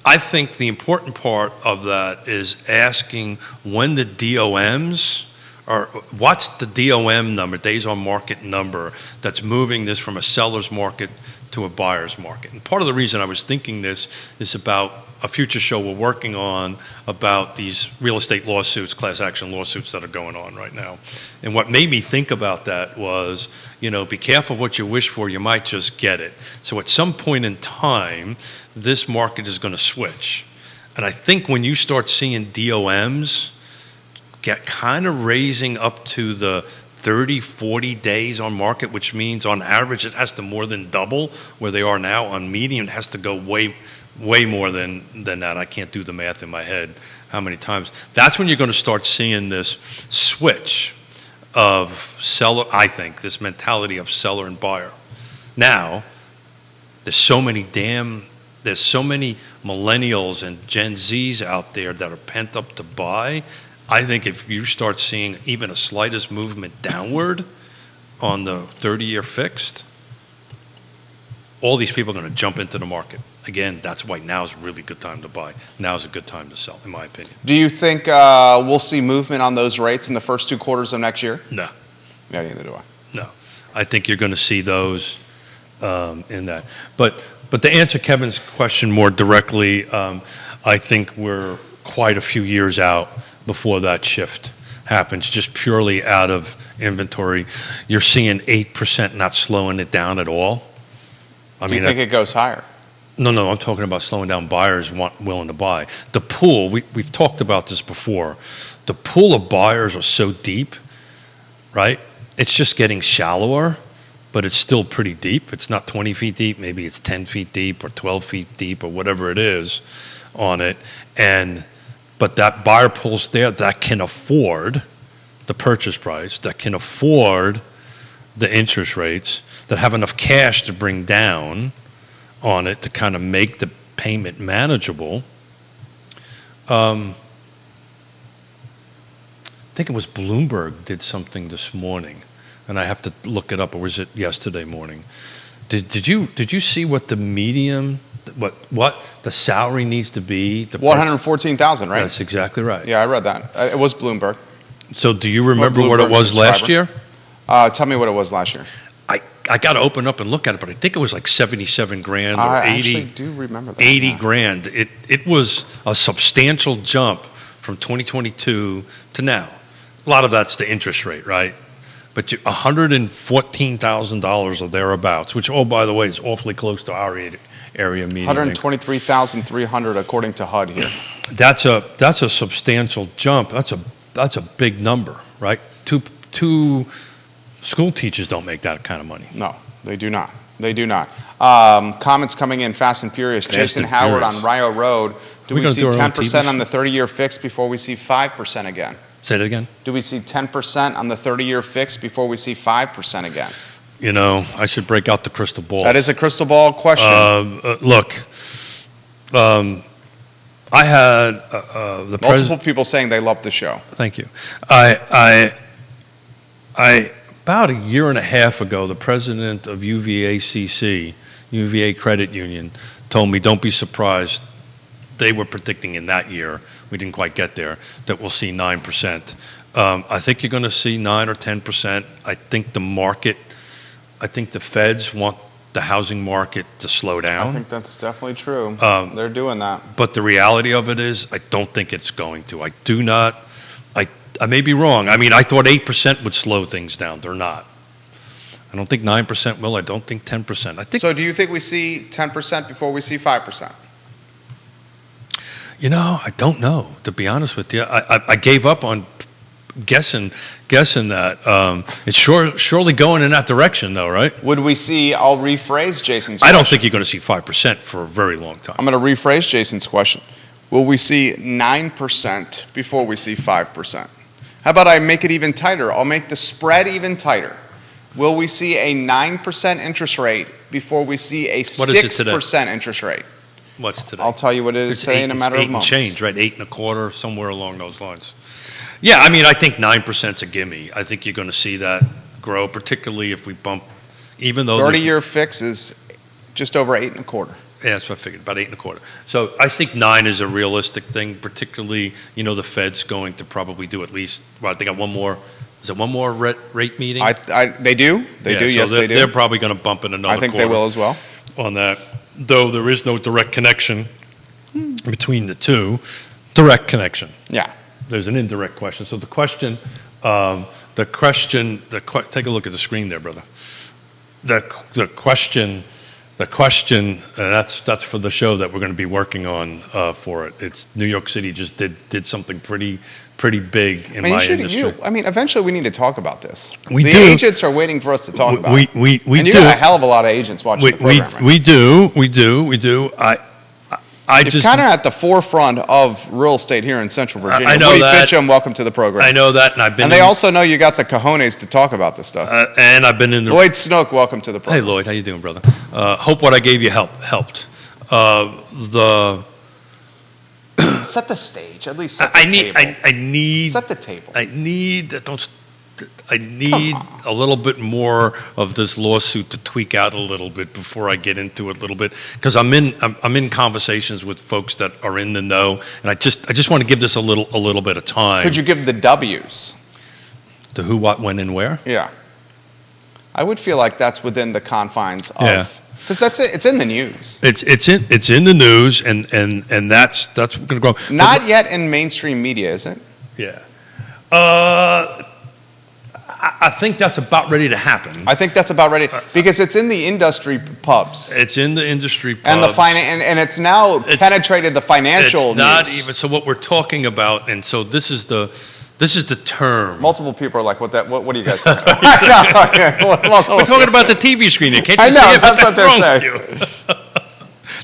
Speaker 3: I think the important part of that is asking when the DOMs what's the DOM number, days on market number, that's moving this from a seller's market to a buyer's market. And part of the reason I was thinking this is about a future show we're working on about these real estate lawsuits, class action lawsuits that are going on right now. And what made me think about that was, be careful what you wish for, you might just get it. So at some point in time, this market is going to switch. And I think when you start seeing DOMs get kind of raising up to the 30, 40 days on market, which means on average it has to more than double where they are now. On median, it has to go way more than that. I can't do the math in my head how many times. That's when you're going to start seeing this switch of seller, I think, this mentality of seller and buyer. Now, there's so many millennials and Gen Zs out there that are pent up to buy. I think if you start seeing even a slightest movement downward on the 30-year fixed, all these people are going to jump into the market. Again, that's why now is a really good time to buy. Now is a good time to sell, in my opinion.
Speaker 1: Do you think we'll see movement on those rates in the first 2 quarters of next year?
Speaker 3: No.
Speaker 1: Yeah, neither do I.
Speaker 3: No. I think you're going to see those in that. But to answer Kevin's question more directly, I think we're quite a few years out before that shift happens, just purely out of inventory. You're seeing 8% not slowing it down at all.
Speaker 1: Do you think it goes higher?
Speaker 3: No, I'm talking about slowing down buyers willing to buy. The pool, we've talked about this before. The pool of buyers are so deep, right? It's just getting shallower, but it's still pretty deep. It's not 20 feet deep. Maybe it's 10 feet deep or 12 feet deep or whatever it is on it. But that buyer pool's there that can afford the purchase price, that can afford the interest rates, that have enough cash to bring down on it to kind of make the payment manageable. I think it was Bloomberg did something this morning, and I have to look it up, or was it yesterday morning? Did you see what the medium, what the salary needs to be?
Speaker 1: $114,000, right?
Speaker 3: That's exactly right.
Speaker 1: Yeah, I read that. It was Bloomberg.
Speaker 3: So do you remember what it was last year?
Speaker 1: Tell me what it was last year.
Speaker 3: I got to open up and look at it, but I think it was like 77 grand or 80.
Speaker 1: I actually do remember that.
Speaker 3: 80 grand. It was a substantial jump from 2022 to now. A lot of that's the interest rate, right? But $114,000 or thereabouts, which, oh, by the way, is awfully close to our area median.
Speaker 1: 123,300 according to HUD here.
Speaker 3: That's a substantial jump. That's a big number, right? Two school teachers don't make that kind of money.
Speaker 1: No, they do not. They do not. Comments coming in fast and furious. Jason Howard on Rio Road. Do we see 10% on the 30-year fix before we see 5% again?
Speaker 3: Say that again?
Speaker 1: Do we see 10% on the 30-year fix before we see 5% again?
Speaker 3: I should break out the crystal ball.
Speaker 1: That is a crystal ball question.
Speaker 3: Look, I had the
Speaker 1: multiple people saying they love the show.
Speaker 3: Thank you. I about a year and a half ago, the president of UVA Credit Union, told me, don't be surprised. They were predicting in that year, we didn't quite get there, that we'll see 9%. I think you're going to see 9 or 10%. I think the feds want the housing market to slow down.
Speaker 1: I think that's definitely true. They're doing that.
Speaker 3: But the reality of it is, I don't think it's going to. I may be wrong. I mean, I thought 8% would slow things down. They're not. I don't think 9% will. I don't think 10%.
Speaker 1: So do you think we see 10% before we see 5%?
Speaker 3: I don't know, to be honest with you. I gave up on guessing that. It's surely going in that direction, though, right?
Speaker 1: Would we see, I'll rephrase Jason's question.
Speaker 3: I don't think you're going to see 5% for a very long time.
Speaker 1: I'm going to rephrase Jason's question. Will we see 9% before we see 5%? How about I make it even tighter? I'll make the spread even tighter. Will we see a 9% interest rate before we see a 6% interest rate?
Speaker 3: What's today?
Speaker 1: I'll tell you what it is today in a matter of moments.
Speaker 3: Change, right? 8.25, somewhere along those lines. Yeah, I mean, I think 9%'s a gimme. I think you're going to see that grow, particularly if we bump, even though
Speaker 1: 30-year fix is just over 8.25.
Speaker 3: Yeah, that's what I figured, about 8.25. So I think 9 is a realistic thing, particularly, the Fed's going to probably do at least, well, they got one more, is it one more rate meeting?
Speaker 1: They do. They do. Yes, they do.
Speaker 3: They're probably going to bump in another
Speaker 1: I think
Speaker 3: quarter
Speaker 1: they will as well.
Speaker 3: on that, though there is no direct connection between the two. Direct connection.
Speaker 1: Yeah.
Speaker 3: There's an indirect question. So the question, take a look at the screen there, brother. The question, and that's for the show that we're going to be working on for it. It's New York City just did something pretty big in my industry.
Speaker 1: Eventually we need to talk about this.
Speaker 3: We
Speaker 1: the
Speaker 3: do.
Speaker 1: Agents are waiting for us to talk about it.
Speaker 3: We
Speaker 1: and you
Speaker 3: do.
Speaker 1: got a hell of a lot of agents watching the program. Right?
Speaker 3: We do.
Speaker 1: You're kind of at the forefront of real estate here in Central Virginia.
Speaker 3: I know that.
Speaker 1: Fincham, welcome to the program.
Speaker 3: I know that, and
Speaker 1: they also know you got the cojones to talk about this stuff.
Speaker 3: And I've been in the.
Speaker 1: Lloyd Snook, welcome to the program.
Speaker 3: Hey Lloyd, how you doing, brother? Hope what I gave you helped.
Speaker 1: Set the stage. At least set the table.
Speaker 3: I need.
Speaker 1: Set the table.
Speaker 3: I need a little bit more of this lawsuit to tweak out a little bit before I get into it a little bit, because I'm in conversations with folks that are in the know, and I just want to give this a little bit of time.
Speaker 1: Could you give the W's?
Speaker 3: The who, what, when, and where?
Speaker 1: Yeah. I would feel like that's within the confines of, because that's it. It's in the news.
Speaker 3: It's in the news, and that's going to go.
Speaker 1: Not yet in mainstream media, is it?
Speaker 3: Yeah. I think that's about ready to happen.
Speaker 1: I think that's about ready because it's in the industry pubs.
Speaker 3: It's in the industry pubs.
Speaker 1: And and it's now penetrated the financial
Speaker 3: news. It's not
Speaker 1: news.
Speaker 3: even. So what we're talking about, and so this is the term.
Speaker 1: Multiple people are like, "What are you guys talking about?"
Speaker 3: We're talking about the TV screen. Can't you
Speaker 1: I know,
Speaker 3: see it?
Speaker 1: that's what they're saying.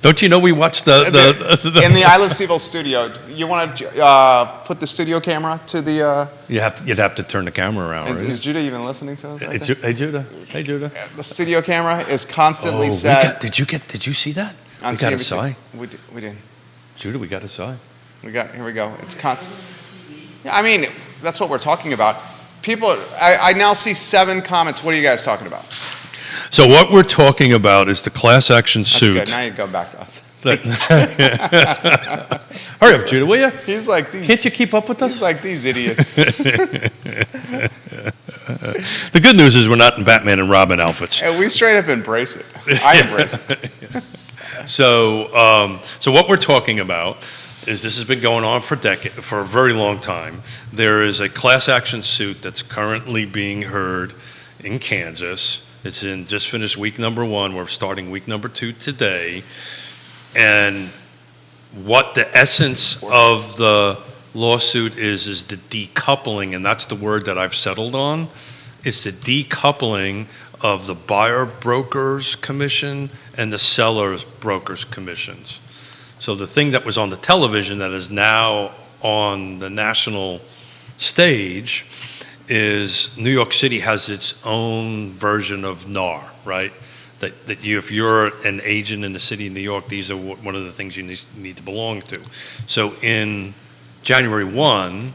Speaker 3: Don't you know we watched
Speaker 1: in the I Love CVille studio? You want to put the studio camera to the?
Speaker 3: You'd have to turn the camera around.
Speaker 1: Is Judah even listening to us? Right
Speaker 3: hey Judah. Hey Judah.
Speaker 1: The studio camera is constantly set.
Speaker 3: Did you see that?
Speaker 1: On
Speaker 3: we got
Speaker 1: CNBC.
Speaker 3: a sign.
Speaker 1: We did.
Speaker 3: Judah, we got a sign.
Speaker 1: Here we go. It's constant. I mean, that's what we're talking about. People, I now see 7 comments. What are you guys talking about?
Speaker 3: So what we're talking about is the class action suit.
Speaker 1: That's good. Now you go back to us.
Speaker 3: Hurry up, Judah, will you?
Speaker 1: He's like these.
Speaker 3: Can't you keep up with us?
Speaker 1: He's like these idiots.
Speaker 3: The good news is we're not in Batman and Robin outfits.
Speaker 1: And we straight up embrace it. I embrace it.
Speaker 3: So what we're talking about is this has been going on for a very long time. There is a class action suit that's currently being heard in Kansas. It's just finished week number 1. We're starting week number 2 today. And what the essence of the lawsuit is the decoupling, and that's the word that I've settled on. It's the decoupling of the buyer brokers commission and the sellers brokers commissions. So the thing that was on the television that is now on the national stage is New York City has its own version of NAR, right? That you, if you're an agent in the city of New York, these are one of the things you need to belong to. So in January 1,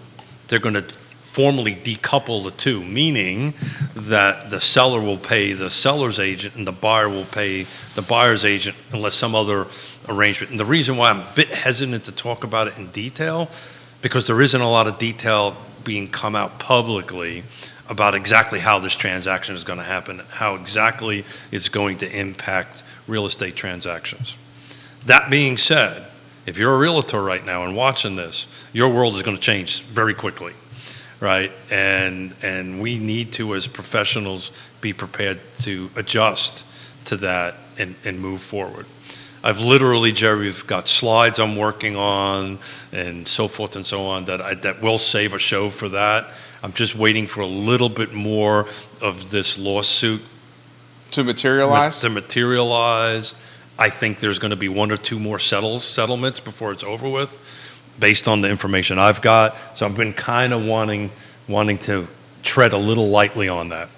Speaker 3: they're going to formally decouple the two, meaning that the seller will pay the seller's agent and the buyer will pay the buyer's agent unless some other arrangement. And the reason why I'm a bit hesitant to talk about it in detail, because there isn't a lot of detail being come out publicly about exactly how this transaction is going to happen, how exactly it's going to impact real estate transactions. That being said, if you're a realtor right now and watching this, your world is going to change very quickly, right? And we need to, as professionals, be prepared to adjust to that and move forward. I've literally, Jerry, we've got slides I'm working on and so forth and so on that will save a show for that. I'm just waiting for a little bit more of this lawsuit
Speaker 1: to materialize.
Speaker 3: I think there's going to be 1 or 2 more settlements before it's over with, based on the information I've got. So I've been kind of wanting to tread a little lightly on that.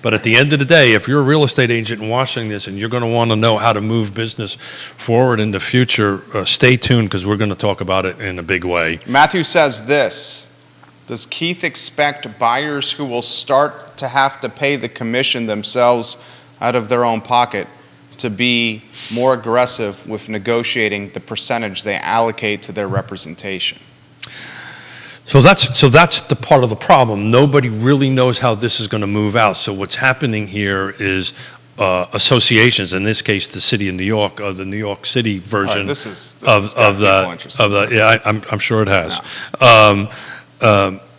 Speaker 3: But at the end of the day, if you're a real estate agent and watching this and you're going to want to know how to move business forward in the future, stay tuned, because we're going to talk about it in a big way.
Speaker 1: Matthew says this: does Keith expect buyers who will start to have to pay the commission themselves out of their own pocket to be more aggressive with negotiating the percentage they allocate to their representation?
Speaker 3: So that's the part of the problem. Nobody really knows how this is going to move out. So what's happening here is associations, in this case, the city of New York, or the New York City version
Speaker 1: This is
Speaker 3: of
Speaker 1: people interested.
Speaker 3: the yeah, I'm sure it has.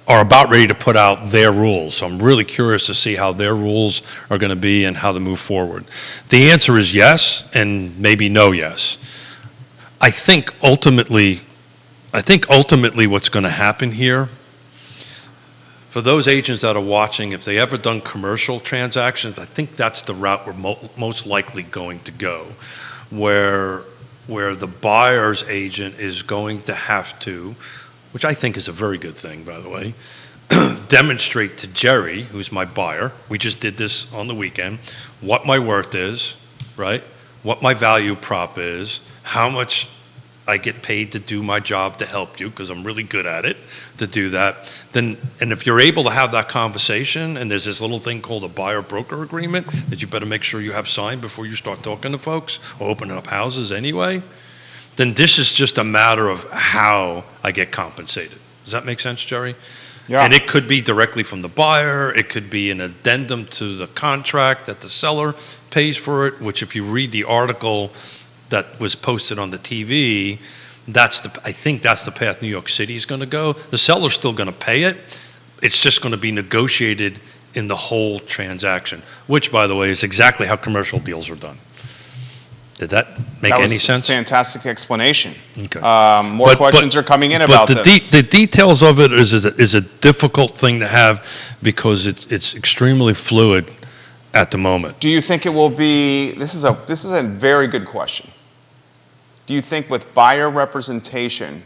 Speaker 3: Are about ready to put out their rules. So I'm really curious to see how their rules are going to be and how to move forward. The answer is yes, and maybe no yes. I think ultimately what's going to happen here, for those agents that are watching, if they ever done commercial transactions, I think that's the route we're most likely going to go, where the buyer's agent is going to have to, which I think is a very good thing, by the way, demonstrate to Jerry, who's my buyer, we just did this on the weekend, what my worth is, right? What my value prop is, how much I get paid to do my job to help you, because I'm really good at it, to do that. And if you're able to have that conversation, and there's this little thing called a buyer-broker agreement that you better make sure you have signed before you start talking to folks or opening up houses anyway, then this is just a matter of how I get compensated. Does that make sense, Jerry?
Speaker 1: Yeah.
Speaker 3: And it could be directly from the buyer. It could be an addendum to the contract that the seller pays for it, which if you read the article that was posted on the TV, I think that's the path New York City is going to go. The seller's still going to pay it. It's just going to be negotiated in the whole transaction, which, by the way, is exactly how commercial deals are done. Did that make any sense?
Speaker 1: Fantastic explanation.
Speaker 3: Okay.
Speaker 1: More questions are coming in about this.
Speaker 3: The details of it is a difficult thing to have because it's extremely fluid at the moment.
Speaker 1: Do you think it will be? This is a very good question. Do you think with buyer representation,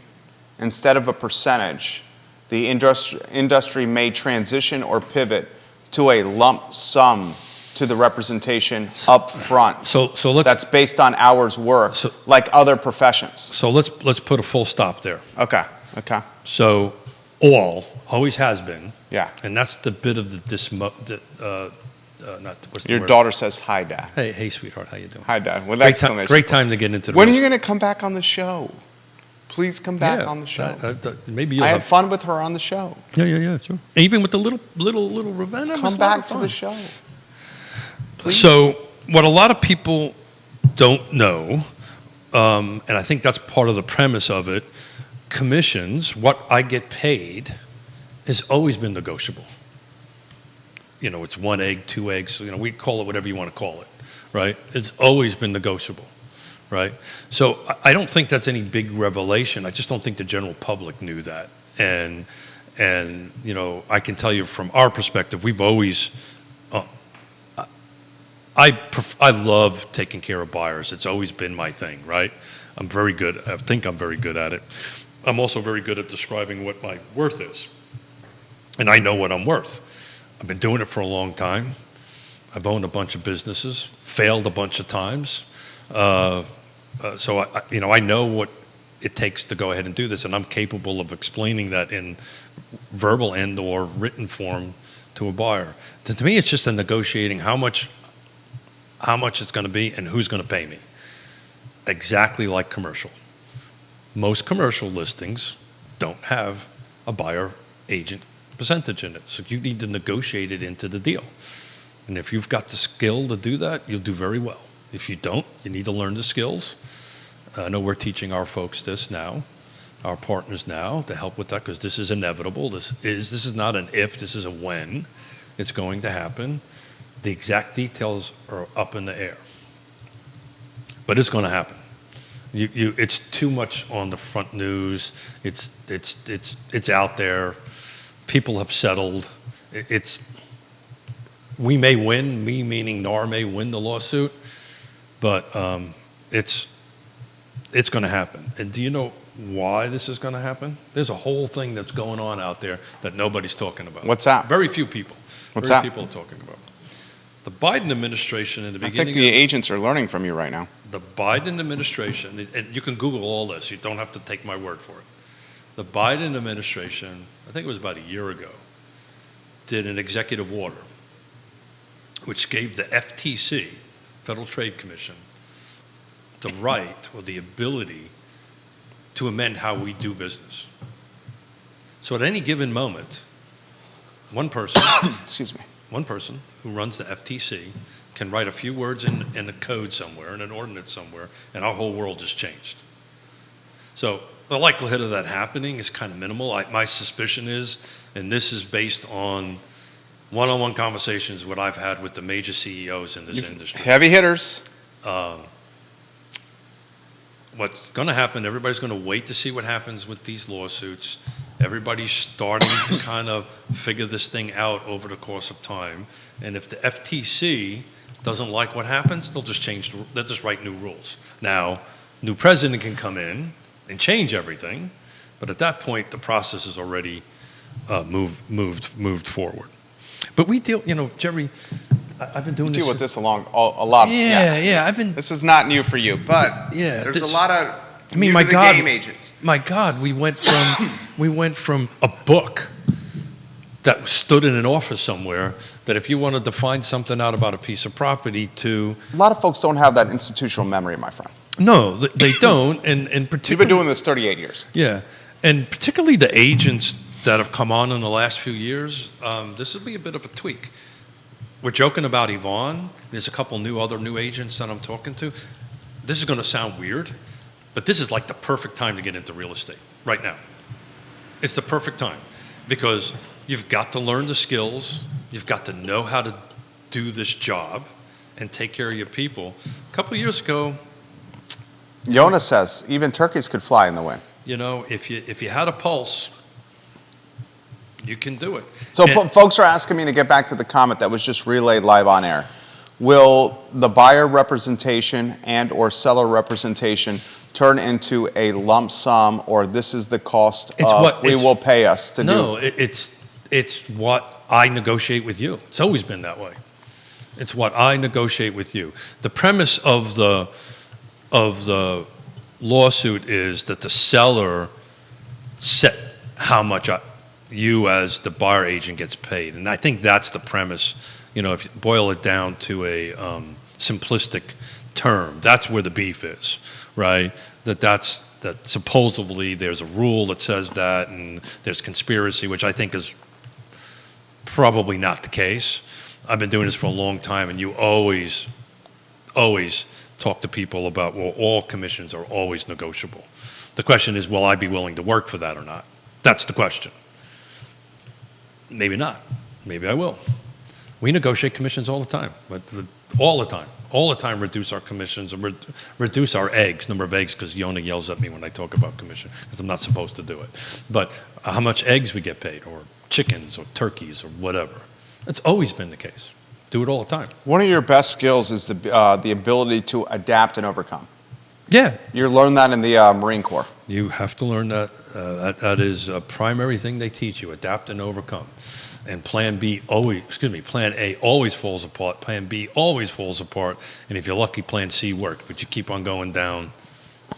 Speaker 1: instead of a percentage, the industry may transition or pivot to a lump sum to the representation up front?
Speaker 3: So let's,
Speaker 1: that's based on hours worked, like other professions.
Speaker 3: So let's put a full stop there.
Speaker 1: Okay.
Speaker 3: So always has been.
Speaker 1: Yeah.
Speaker 3: And that's the bit of
Speaker 1: Your daughter says hi, Dad.
Speaker 3: Hey, sweetheart, how you doing?
Speaker 1: Hi, Dad. With
Speaker 3: exclamation. Great time to get into the
Speaker 1: When are you going to come back on the show? Please come back on the show.
Speaker 3: Maybe
Speaker 1: I had fun with her on the show.
Speaker 3: Yeah, sure. Even with the little Ravenna.
Speaker 1: Come back to the show. Please.
Speaker 3: So what a lot of people don't know, and I think that's part of the premise of it, commissions, what I get paid, has always been negotiable. It's 1 egg, 2 eggs, we call it whatever you want to call it, right? It's always been negotiable, right? So I don't think that's any big revelation. I just don't think the general public knew that. And I can tell you from our perspective, we've always, I love taking care of buyers. It's always been my thing, right? I think I'm very good at it. I'm also very good at describing what my worth is. And I know what I'm worth. I've been doing it for a long time. I've owned a bunch of businesses, failed a bunch of times. So I know what it takes to go ahead and do this, and I'm capable of explaining that in verbal and or written form to a buyer. To me, it's just a negotiating how much it's going to be and who's going to pay me. Exactly like commercial. Most commercial listings don't have a buyer agent percentage in it, so you need to negotiate it into the deal. And if you've got the skill to do that, you'll do very well. If you don't, you need to learn the skills. I know we're teaching our folks this now, our partners now, to help with that, because this is inevitable. This is not an if, this is a when it's going to happen. The exact details are up in the air, but it's going to happen. It's too much on the front news. It's out there. People have settled. We may win, me meaning NAR may win the lawsuit, but it's going to happen. And do you know why this is going to happen? There's a whole thing that's going on out there that nobody's talking about.
Speaker 1: What's that?
Speaker 3: Very few people.
Speaker 1: What's that?
Speaker 3: People are talking about. The Biden administration in the beginning.
Speaker 1: I think the agents are learning from you right now.
Speaker 3: The Biden administration, and you can Google all this. You don't have to take my word for it. The Biden administration, I think it was about a year ago, did an executive order which gave the FTC, Federal Trade Commission, the right or the ability to amend how we do business. So at any given moment, one person,
Speaker 1: Excuse me.
Speaker 3: one person who runs the FTC can write a few words in a code somewhere, in an ordinance somewhere, and our whole world has changed. So the likelihood of that happening is kind of minimal. My suspicion is, and this is based on one-on-one conversations what I've had with the major CEOs in this industry.
Speaker 1: Heavy hitters.
Speaker 3: What's going to happen, everybody's going to wait to see what happens with these lawsuits. Everybody's starting to kind of figure this thing out over the course of time. And if the FTC doesn't like what happens, they'll just write new rules. Now, new president can come in and change everything, but at that point, the process is already moved forward. But we deal, Jerry, I've been doing
Speaker 1: You
Speaker 3: this.
Speaker 1: deal with this a lot.
Speaker 3: Yeah, I've been.
Speaker 1: This is not new for you, but
Speaker 3: Yeah,
Speaker 1: there's
Speaker 3: this-
Speaker 1: a lot of
Speaker 3: my
Speaker 1: the
Speaker 3: God,
Speaker 1: game agents.
Speaker 3: My God, we went from a book that stood in an office somewhere that if you wanted to find something out about a piece of property to
Speaker 1: A lot of folks don't have that institutional memory, my friend.
Speaker 3: no, they don't, and
Speaker 1: You've
Speaker 3: particularly
Speaker 1: been doing this 38 years.
Speaker 3: yeah, and particularly the agents that have come on in the last few years, this will be a bit of a tweak. We're joking about Yvonne. There's a couple other new agents that I'm talking to. This is going to sound weird, but this is like the perfect time to get into real estate right now. It's the perfect time because you've got to learn the skills. You've got to know how to do this job and take care of your people. A couple of years ago,
Speaker 1: Yonna says even turkeys could fly in the wind.
Speaker 3: if you had a pulse, you can do it.
Speaker 1: So
Speaker 3: And-
Speaker 1: folks are asking me to get back to the comment that was just relayed live on air. Will the buyer representation and or seller representation turn into a lump sum, or this is the cost will pay us to do?
Speaker 3: No, it's what I negotiate with you. It's always been that way. It's what I negotiate with you. The premise of the lawsuit is that the seller set how much you as the buyer agent gets paid, and I think that's the premise. If you boil it down to a simplistic term, that's where the beef is, right? That supposedly there's a rule that says that, and there's conspiracy, which I think is probably not the case. I've been doing this for a long time, and you always talk to people about, well, all commissions are always negotiable. The question is, will I be willing to work for that or not? That's the question. Maybe not. Maybe I will. We negotiate commissions all the time, but all the time reduce our commissions and reduce our number of eggs, because Yonna yells at me when I talk about commission because I'm not supposed to do it. But how much eggs we get paid, or chickens or turkeys or whatever. That's always been the case. Do it all the time.
Speaker 1: One of your best skills is the ability to adapt and overcome.
Speaker 3: Yeah.
Speaker 1: You learned that in the Marine Corps.
Speaker 3: You have to learn that. That is a primary thing they teach you: adapt and overcome. And Plan A always falls apart. Plan B always falls apart. And if you're lucky, Plan C worked. But you keep on going down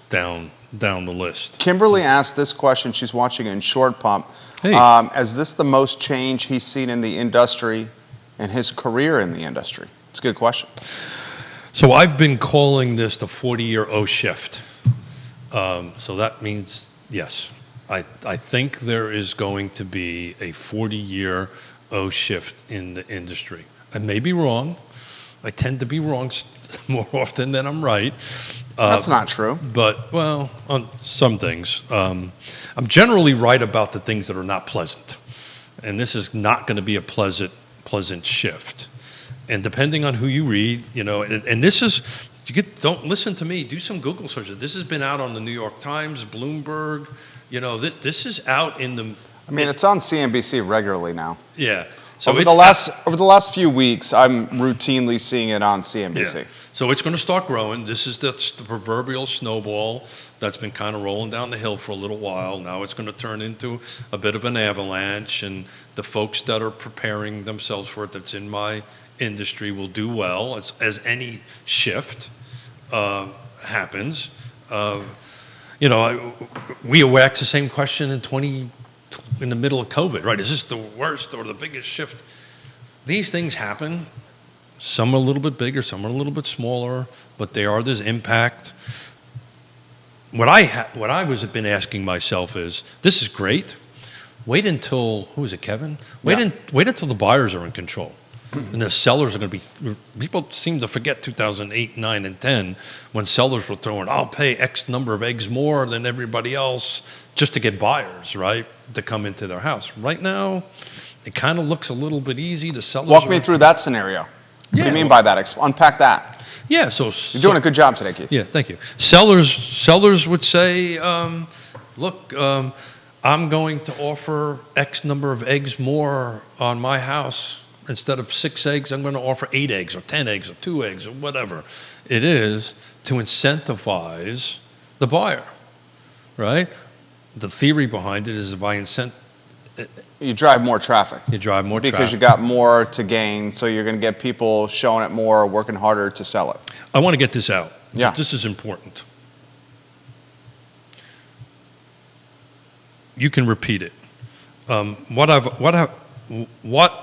Speaker 3: the list.
Speaker 1: Kimberly asked this question. She's watching in Short Pump.
Speaker 3: Hey.
Speaker 1: Is this the most change he's seen in the industry and his career in the industry? It's a good question.
Speaker 3: So I've been calling this the 40-year O shift. So that means, yes, I think there is going to be a 40-year O shift in the industry. I may be wrong. I tend to be wrong more often than I'm right.
Speaker 1: That's not true.
Speaker 3: But, well, on some things. I'm generally right about the things that are not pleasant. And this is not going to be a pleasant shift. And depending on who you read, and this is, don't listen to me, do some Google searches. This has been out on the New York Times, Bloomberg, this is out in the...
Speaker 1: It's on CNBC regularly now.
Speaker 3: Yeah. So
Speaker 1: over the last few weeks, I'm routinely seeing it on CNBC.
Speaker 3: Yeah. So it's going to start growing. This is the proverbial snowball that's been kind of rolling down the hill for a little while. Now it's going to turn into a bit of an avalanche, and the folks that are preparing themselves for it, that's in my industry, will do well as any shift happens. We were asked the same question in the middle of COVID, right? Is this the worst or the biggest shift? These things happen Some are a little bit bigger, some are a little bit smaller, but there's impact. What I was been asking myself is, this is great. Wait until, who is it, Kevin? Wait until the buyers are in control. And the sellers are going to be, people seem to forget 2008, 9, and 10 when sellers were throwing, I'll pay X number of eggs more than everybody else just to get buyers, right, to come into their house. Right now, it kind of looks a little bit easy. The sellers
Speaker 1: Walk me through that scenario. What do you mean by that? Unpack that.
Speaker 3: Yeah, so
Speaker 1: you're doing a good job today, Keith.
Speaker 3: Yeah, thank you. Sellers would say, look, I'm going to offer X number of eggs more on my house. Instead of 6 eggs, I'm going to offer 8 eggs or 10 eggs or 2 eggs or whatever it is to incentivize the buyer, right? The theory behind it is if I
Speaker 1: you drive more traffic.
Speaker 3: You drive more traffic.
Speaker 1: Because you got more to gain, so you're going to get people showing it more, working harder to sell it.
Speaker 3: I want to get this out.
Speaker 1: Yeah.
Speaker 3: This is important. You can repeat it. What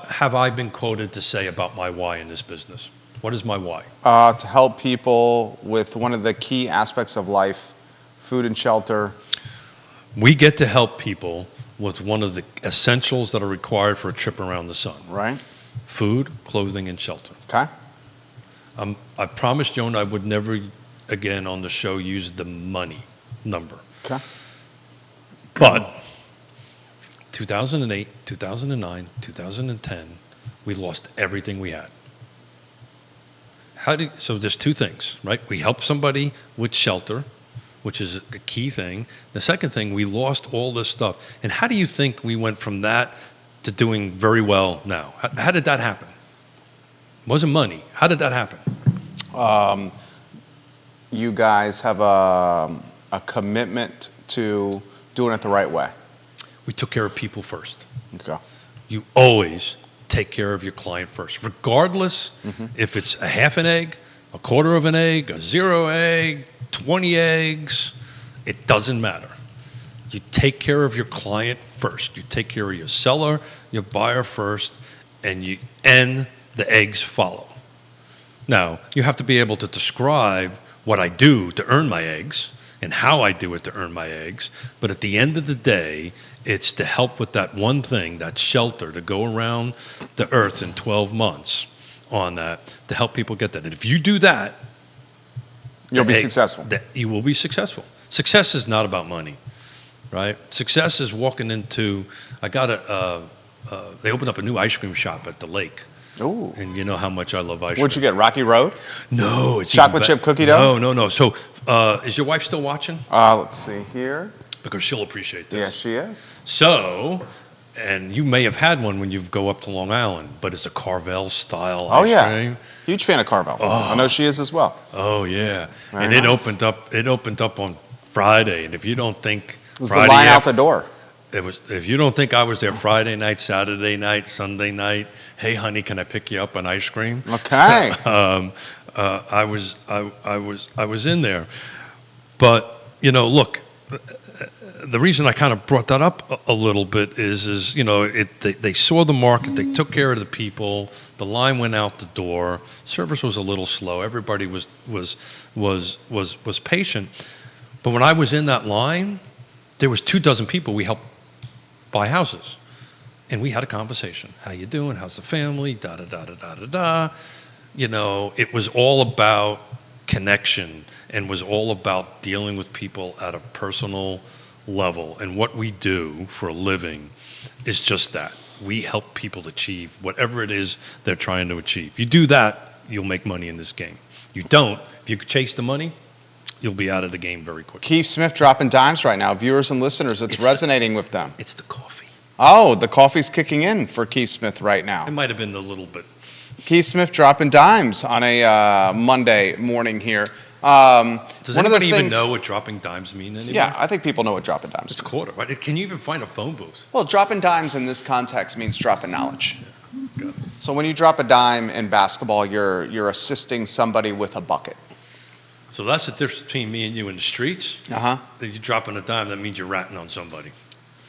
Speaker 3: have I been quoted to say about my why in this business? What is my why?
Speaker 1: To help people with one of the key aspects of life, food and shelter.
Speaker 3: We get to help people with one of the essentials that are required for a trip around the sun.
Speaker 1: Right.
Speaker 3: Food, clothing, and shelter.
Speaker 1: Okay.
Speaker 3: I promised Yonna I would never again on the show use the money number.
Speaker 1: Okay.
Speaker 3: But 2008, 2009, 2010, we lost everything we had. So there's 2 things, right? We help somebody with shelter, which is a key thing. The second thing, we lost all this stuff. And how do you think we went from that to doing very well now? How did that happen? It wasn't money. How did that happen?
Speaker 1: You guys have a commitment to doing it the right way.
Speaker 3: We took care of people first.
Speaker 1: Okay.
Speaker 3: You always take care of your client first, regardless if it's a half an egg, a quarter of an egg, a 0 egg, 20 eggs. It doesn't matter. You take care of your client first. You take care of your seller, your buyer first, and the eggs follow. Now, you have to be able to describe what I do to earn my eggs and how I do it to earn my eggs. But at the end of the day, it's to help with that one thing, that shelter, to go around the earth in 12 months on that, to help people get that. And if you do that,
Speaker 1: you'll be successful.
Speaker 3: You will be successful. Success is not about money, right? Success is walking into, they opened up a new ice cream shop at the lake.
Speaker 1: Ooh.
Speaker 3: And you know how much I love ice cream.
Speaker 1: What'd you get, Rocky Road?
Speaker 3: No. It's
Speaker 1: chocolate chip cookie dough?
Speaker 3: No. So is your wife still watching?
Speaker 1: Let's see here.
Speaker 3: Because she'll appreciate this.
Speaker 1: Yeah, she is.
Speaker 3: So, and you may have had one when you go up to Long Island, but it's a Carvel style ice cream.
Speaker 1: Huge fan of Carvel. Oh. I know she is as well.
Speaker 3: Oh yeah.
Speaker 1: Very
Speaker 3: and
Speaker 1: nice.
Speaker 3: It opened up on Friday, and if you don't think
Speaker 1: it was the line out the door.
Speaker 3: If you don't think I was there Friday night, Saturday night, Sunday night, hey honey, can I pick you up an ice cream?
Speaker 1: Okay.
Speaker 3: I was in there, but look, the reason I kind of brought that up a little bit is they saw the market, they took care of the people, the line went out the door, service was a little slow, everybody was patient, but when I was in that line, there was 24 people we helped buy houses, and we had a conversation. How you doing? How's the family? Da da da da da da da. It was all about connection and was all about dealing with people at a personal level. And what we do for a living is just that. We help people achieve whatever it is they're trying to achieve. You do that, you'll make money in this game. You don't, if you chase the money, you'll be out of the game very quickly.
Speaker 1: Keith Smith dropping dimes right now. Viewers and listeners, it's resonating with them.
Speaker 3: It's the coffee.
Speaker 1: Oh, the coffee's kicking in for Keith Smith right now.
Speaker 3: It might have been a little bit.
Speaker 1: Keith Smith dropping dimes on a Monday morning here.
Speaker 3: Does anybody even know what dropping dimes mean anymore?
Speaker 1: Yeah, I think people know what dropping dimes
Speaker 3: It's a quarter, right? Can you even find a phone booth?
Speaker 1: Well, dropping dimes in this context means dropping knowledge.
Speaker 3: Yeah.
Speaker 1: So when you drop a dime in basketball, you're assisting somebody with a bucket.
Speaker 3: So that's the difference between me and you in the streets.
Speaker 1: Uh-huh.
Speaker 3: If you're dropping a dime, that means you're ratting on somebody.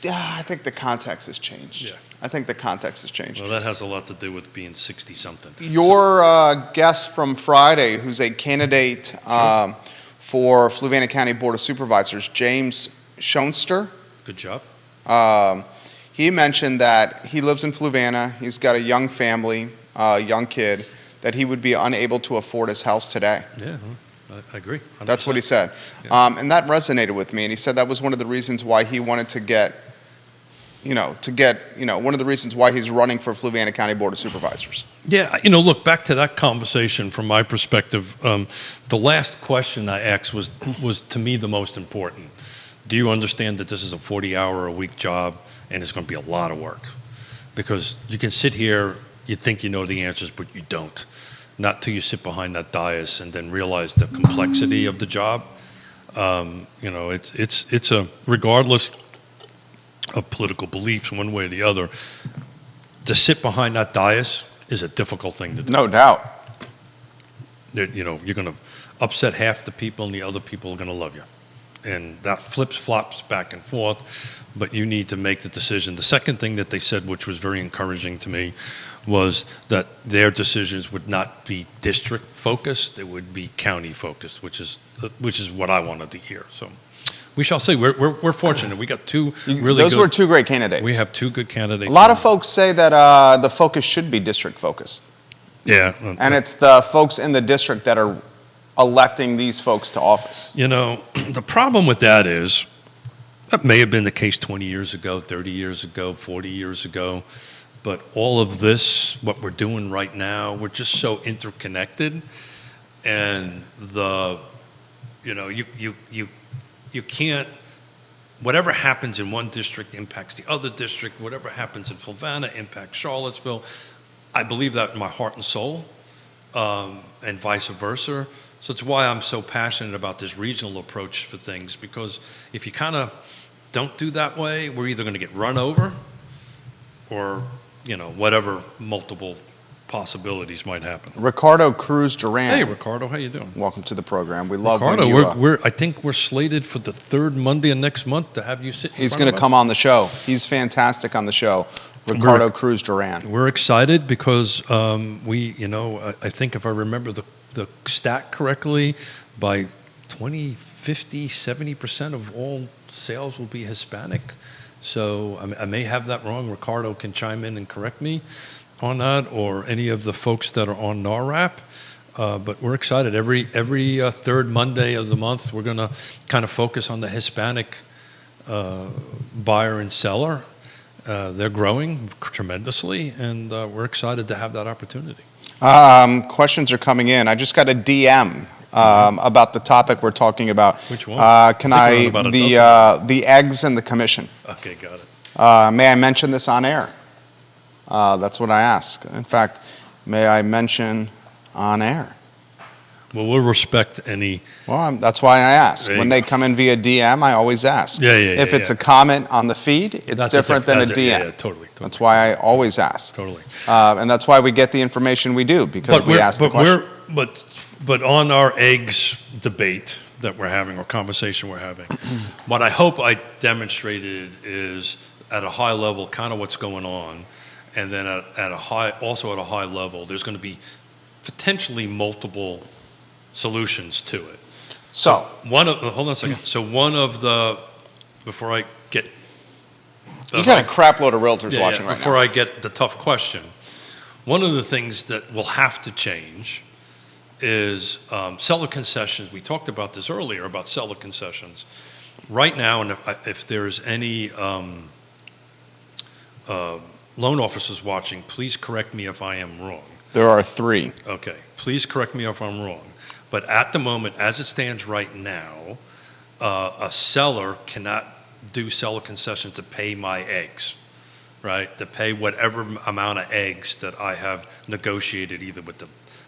Speaker 1: I think the context has changed.
Speaker 3: Yeah.
Speaker 1: I think the context has changed.
Speaker 3: Well, that has a lot to do with being 60-something.
Speaker 1: Your guest from Friday, who's a candidate for Fluvanna County Board of Supervisors, James Schoenster,
Speaker 3: Good job.
Speaker 1: he mentioned that he lives in Fluvanna. He's got a young family, young kid, that he would be unable to afford his house today.
Speaker 3: Yeah, I agree. 100%.
Speaker 1: That's what he said.
Speaker 3: Yeah.
Speaker 1: And that resonated with me. And he said that was one of the reasons why he wanted to get, one of the reasons why he's running for Fluvanna County Board of Supervisors.
Speaker 3: Yeah, look, back to that conversation from my perspective, the last question I asked was to me the most important. Do you understand that this is a 40-hour-a-week job and it's going to be a lot of work? Because you can sit here, you think you know the answers, but you don't. Not till you sit behind that dais and then realize the complexity of the job. It's regardless of political beliefs, one way or the other, to sit behind that dais is a difficult thing to do.
Speaker 1: No doubt.
Speaker 3: You're going to upset half the people and the other people are going to love you. And that flops back and forth, but you need to make the decision. The second thing that they said, which was very encouraging to me, was that their decisions would not be district focused; they would be county focused, which is what I wanted to hear. So we shall see. We're fortunate. We got two really.
Speaker 1: Those were two great candidates.
Speaker 3: We have two good candidates.
Speaker 1: A lot of folks say that the focus should be district focused.
Speaker 3: Yeah,
Speaker 1: and it's the folks in the district that are electing these folks to office.
Speaker 3: The problem with that is that may have been the case 20 years ago, 30 years ago, 40 years ago. But all of this, what we're doing right now, we're just so interconnected, and you can't. Whatever happens in one district impacts the other district. Whatever happens in Fluvanna impacts Charlottesville. I believe that in my heart and soul, and vice versa. So it's why I'm so passionate about this regional approach for things, because if you kind of don't do that way, we're either going to get run over or, whatever multiple possibilities might happen.
Speaker 1: Ricardo Cruz Duran.
Speaker 3: Hey, Ricardo, how you doing?
Speaker 1: Welcome to the program. We love
Speaker 3: Ricardo,
Speaker 1: when you,
Speaker 3: I think we're slated for the third Monday of next month to have you sit in
Speaker 1: He's
Speaker 3: front
Speaker 1: going
Speaker 3: of
Speaker 1: to
Speaker 3: us.
Speaker 1: come on the show. He's fantastic on the show. Ricardo Cruz Duran.
Speaker 3: We're excited because I think if I remember the stat correctly, by 2050, 70% of all sales will be Hispanic. So I may have that wrong. Ricardo can chime in and correct me on that, or any of the folks that are on NARRAP. But we're excited. Every third Monday of the month, we're going to kind of focus on the Hispanic buyer and seller. They're growing tremendously, and we're excited to have that opportunity.
Speaker 1: Questions are coming in. I just got a DM about the topic we're talking about.
Speaker 3: Which one?
Speaker 1: The eggs and the commission.
Speaker 3: Okay, got it.
Speaker 1: May I mention this on air? That's what I ask. In fact, may I mention on air?
Speaker 3: Well, we'll respect any.
Speaker 1: Well, that's why I ask.
Speaker 3: Hey.
Speaker 1: When they come in via DM, I always ask. If it's a comment on the feed, it's different than a DM.
Speaker 3: Yeah, totally.
Speaker 1: That's why I always ask.
Speaker 3: Totally.
Speaker 1: And that's why we get the information we do, because we ask the question.
Speaker 3: But on our eggs debate that we're having, or conversation we're having, what I hope I demonstrated is at a high level kind of what's going on, and then at a high level, there's going to be potentially multiple solutions to it.
Speaker 1: So
Speaker 3: hold on a second. So before I get,
Speaker 1: you got a crap load of realtors watching right now.
Speaker 3: Before I get the tough question, one of the things that will have to change is seller concessions. We talked about this earlier about seller concessions. Right now, and if there's any loan officers watching, please correct me if I am wrong.
Speaker 1: There are 3.
Speaker 3: Okay, please correct me if I'm wrong. But at the moment, as it stands right now, a seller cannot do seller concessions to pay my eggs, right? To pay whatever amount of eggs that I have negotiated, either with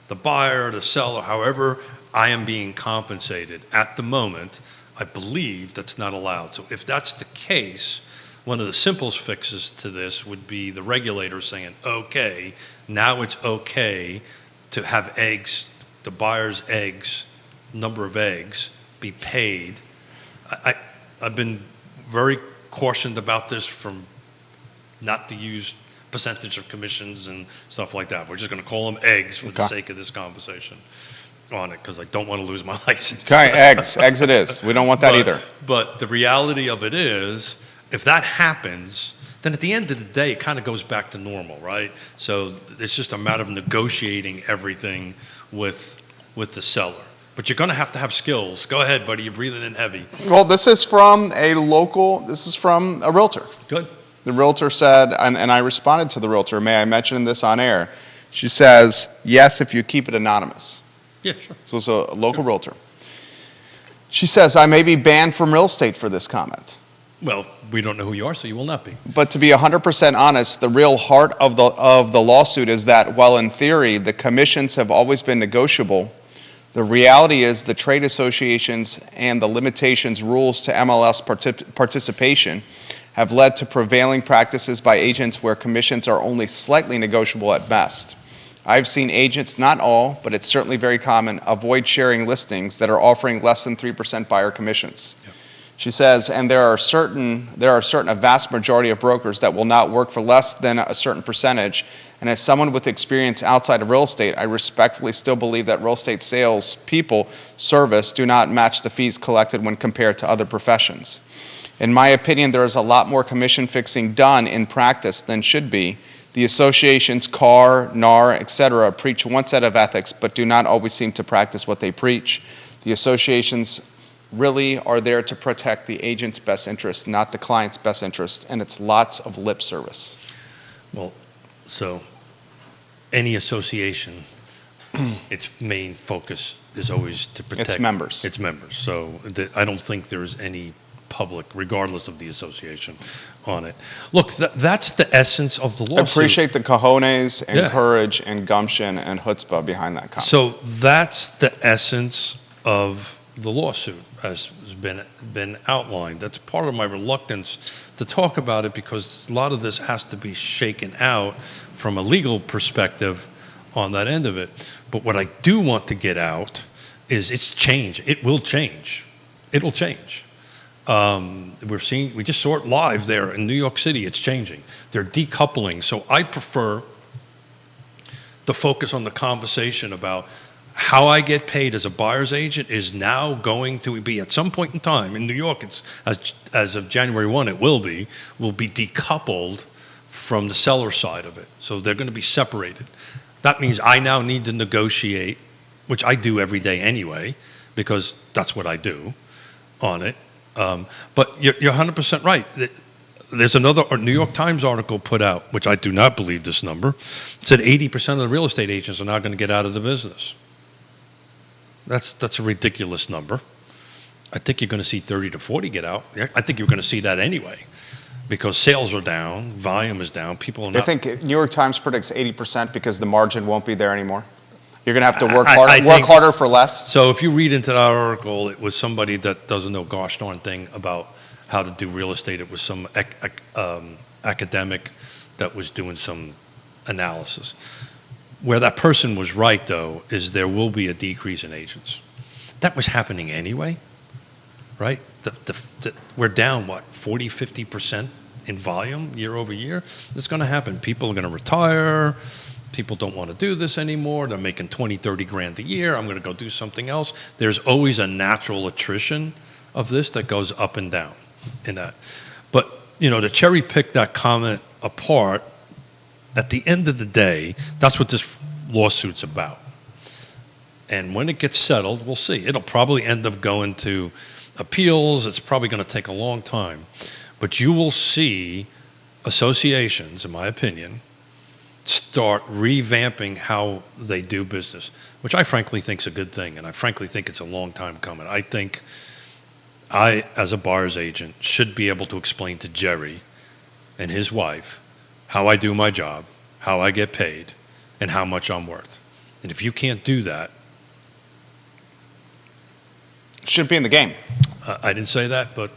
Speaker 3: the buyer, the seller, however I am being compensated. At the moment, I believe that's not allowed. So if that's the case, one of the simplest fixes to this would be the regulator saying, okay, now it's okay to have eggs, the buyer's eggs, number of eggs, be paid. I've been very cautioned about this from not to use percentage of commissions and stuff like that. We're just going to call them eggs for the sake of this conversation on it, because I don't want to lose my license.
Speaker 1: Okay, eggs it is. We don't want that either.
Speaker 3: But the reality of it is, if that happens, then at the end of the day, it kind of goes back to normal, right? So it's just a matter of negotiating everything with the seller. But you're going to have skills. Go ahead, buddy. You're breathing in heavy.
Speaker 1: Well, this is from a realtor.
Speaker 3: Good.
Speaker 1: The realtor said, and I responded to the realtor, may I mention this on air? She says, yes, if you keep it anonymous.
Speaker 3: Yeah, sure.
Speaker 1: So it's a local realtor. She says, I may be banned from real estate for this comment.
Speaker 3: Well, we don't know who you are, so you will not be.
Speaker 1: But to be 100% honest, the real heart of the lawsuit is that while in theory the commissions have always been negotiable, the reality is the trade associations and the limitations rules to MLS participation have led to prevailing practices by agents where commissions are only slightly negotiable at best. I've seen agents, not all, but it's certainly very common, avoid sharing listings that are offering less than 3% buyer commissions. Yep. She says, and there are a vast majority of brokers that will not work for less than a certain percentage. And as someone with experience outside of real estate, I respectfully still believe that real estate sales people service do not match the fees collected when compared to other professions. In my opinion, there is a lot more commission fixing done in practice than should be. The associations, CAR, NAR, etc., preach one set of ethics, but do not always seem to practice what they preach. The associations really are there to protect the agent's best interest, not the client's best interest, and it's lots of lip service.
Speaker 3: Well, so any association, its main focus is always to protect
Speaker 1: its members.
Speaker 3: Its members. So I don't think there is any public, regardless of the association, on it. Look, that's the essence of the lawsuit.
Speaker 1: I appreciate the cojones and courage and gumption and chutzpah behind that comment.
Speaker 3: So that's the essence of the lawsuit, as has been outlined. That's part of my reluctance to talk about it, because a lot of this has to be shaken out from a legal perspective on that end of it. But what I do want to get out is it's change. It will change. It'll change. We just saw it live there in New York City. It's changing. They're decoupling. So I prefer to focus on the conversation about how I get paid as a buyer's agent is now going to be, at some point in time in New York, it's as of January 1, it will be decoupled from the seller side of it. So they're going to be separated. That means I now need to negotiate, which I do every day anyway, because that's what I do on it. But you're 100% right. There's another New York Times article put out, which I do not believe this number. It said 80% of the real estate agents are now going to get out of the business. That's a ridiculous number. I think you're going to see 30 to 40 get out. I think you're going to see that anyway, because sales are down, volume is down, people are not.
Speaker 1: I think New York Times predicts 80% because the margin won't be there anymore. You're going to have to work harder for less.
Speaker 3: So if you read into that article, it was somebody that doesn't know gosh darn thing about how to do real estate. It was some academic that was doing some analysis. Where that person was right, though, is there will be a decrease in agents. That was happening anyway, right? We're down, 40, 50% in volume year over year? It's going to happen. People are going to retire. People don't want to do this anymore. They're making 20, 30 grand a year. I'm going to go do something else. There's always a natural attrition of this that goes up and down in that. But, to cherry pick that comment apart, at the end of the day, that's what this lawsuit's about. And when it gets settled, we'll see. It'll probably end up going to appeals. It's probably going to take a long time. But you will see associations, in my opinion, start revamping how they do business, which I frankly think is a good thing, and I frankly think it's a long time coming. I think I, as a buyer's agent, should be able to explain to Jerry and his wife how I do my job, how I get paid, and how much I'm worth. And if you can't do that...
Speaker 1: Shouldn't be in the game.
Speaker 3: I didn't say that, but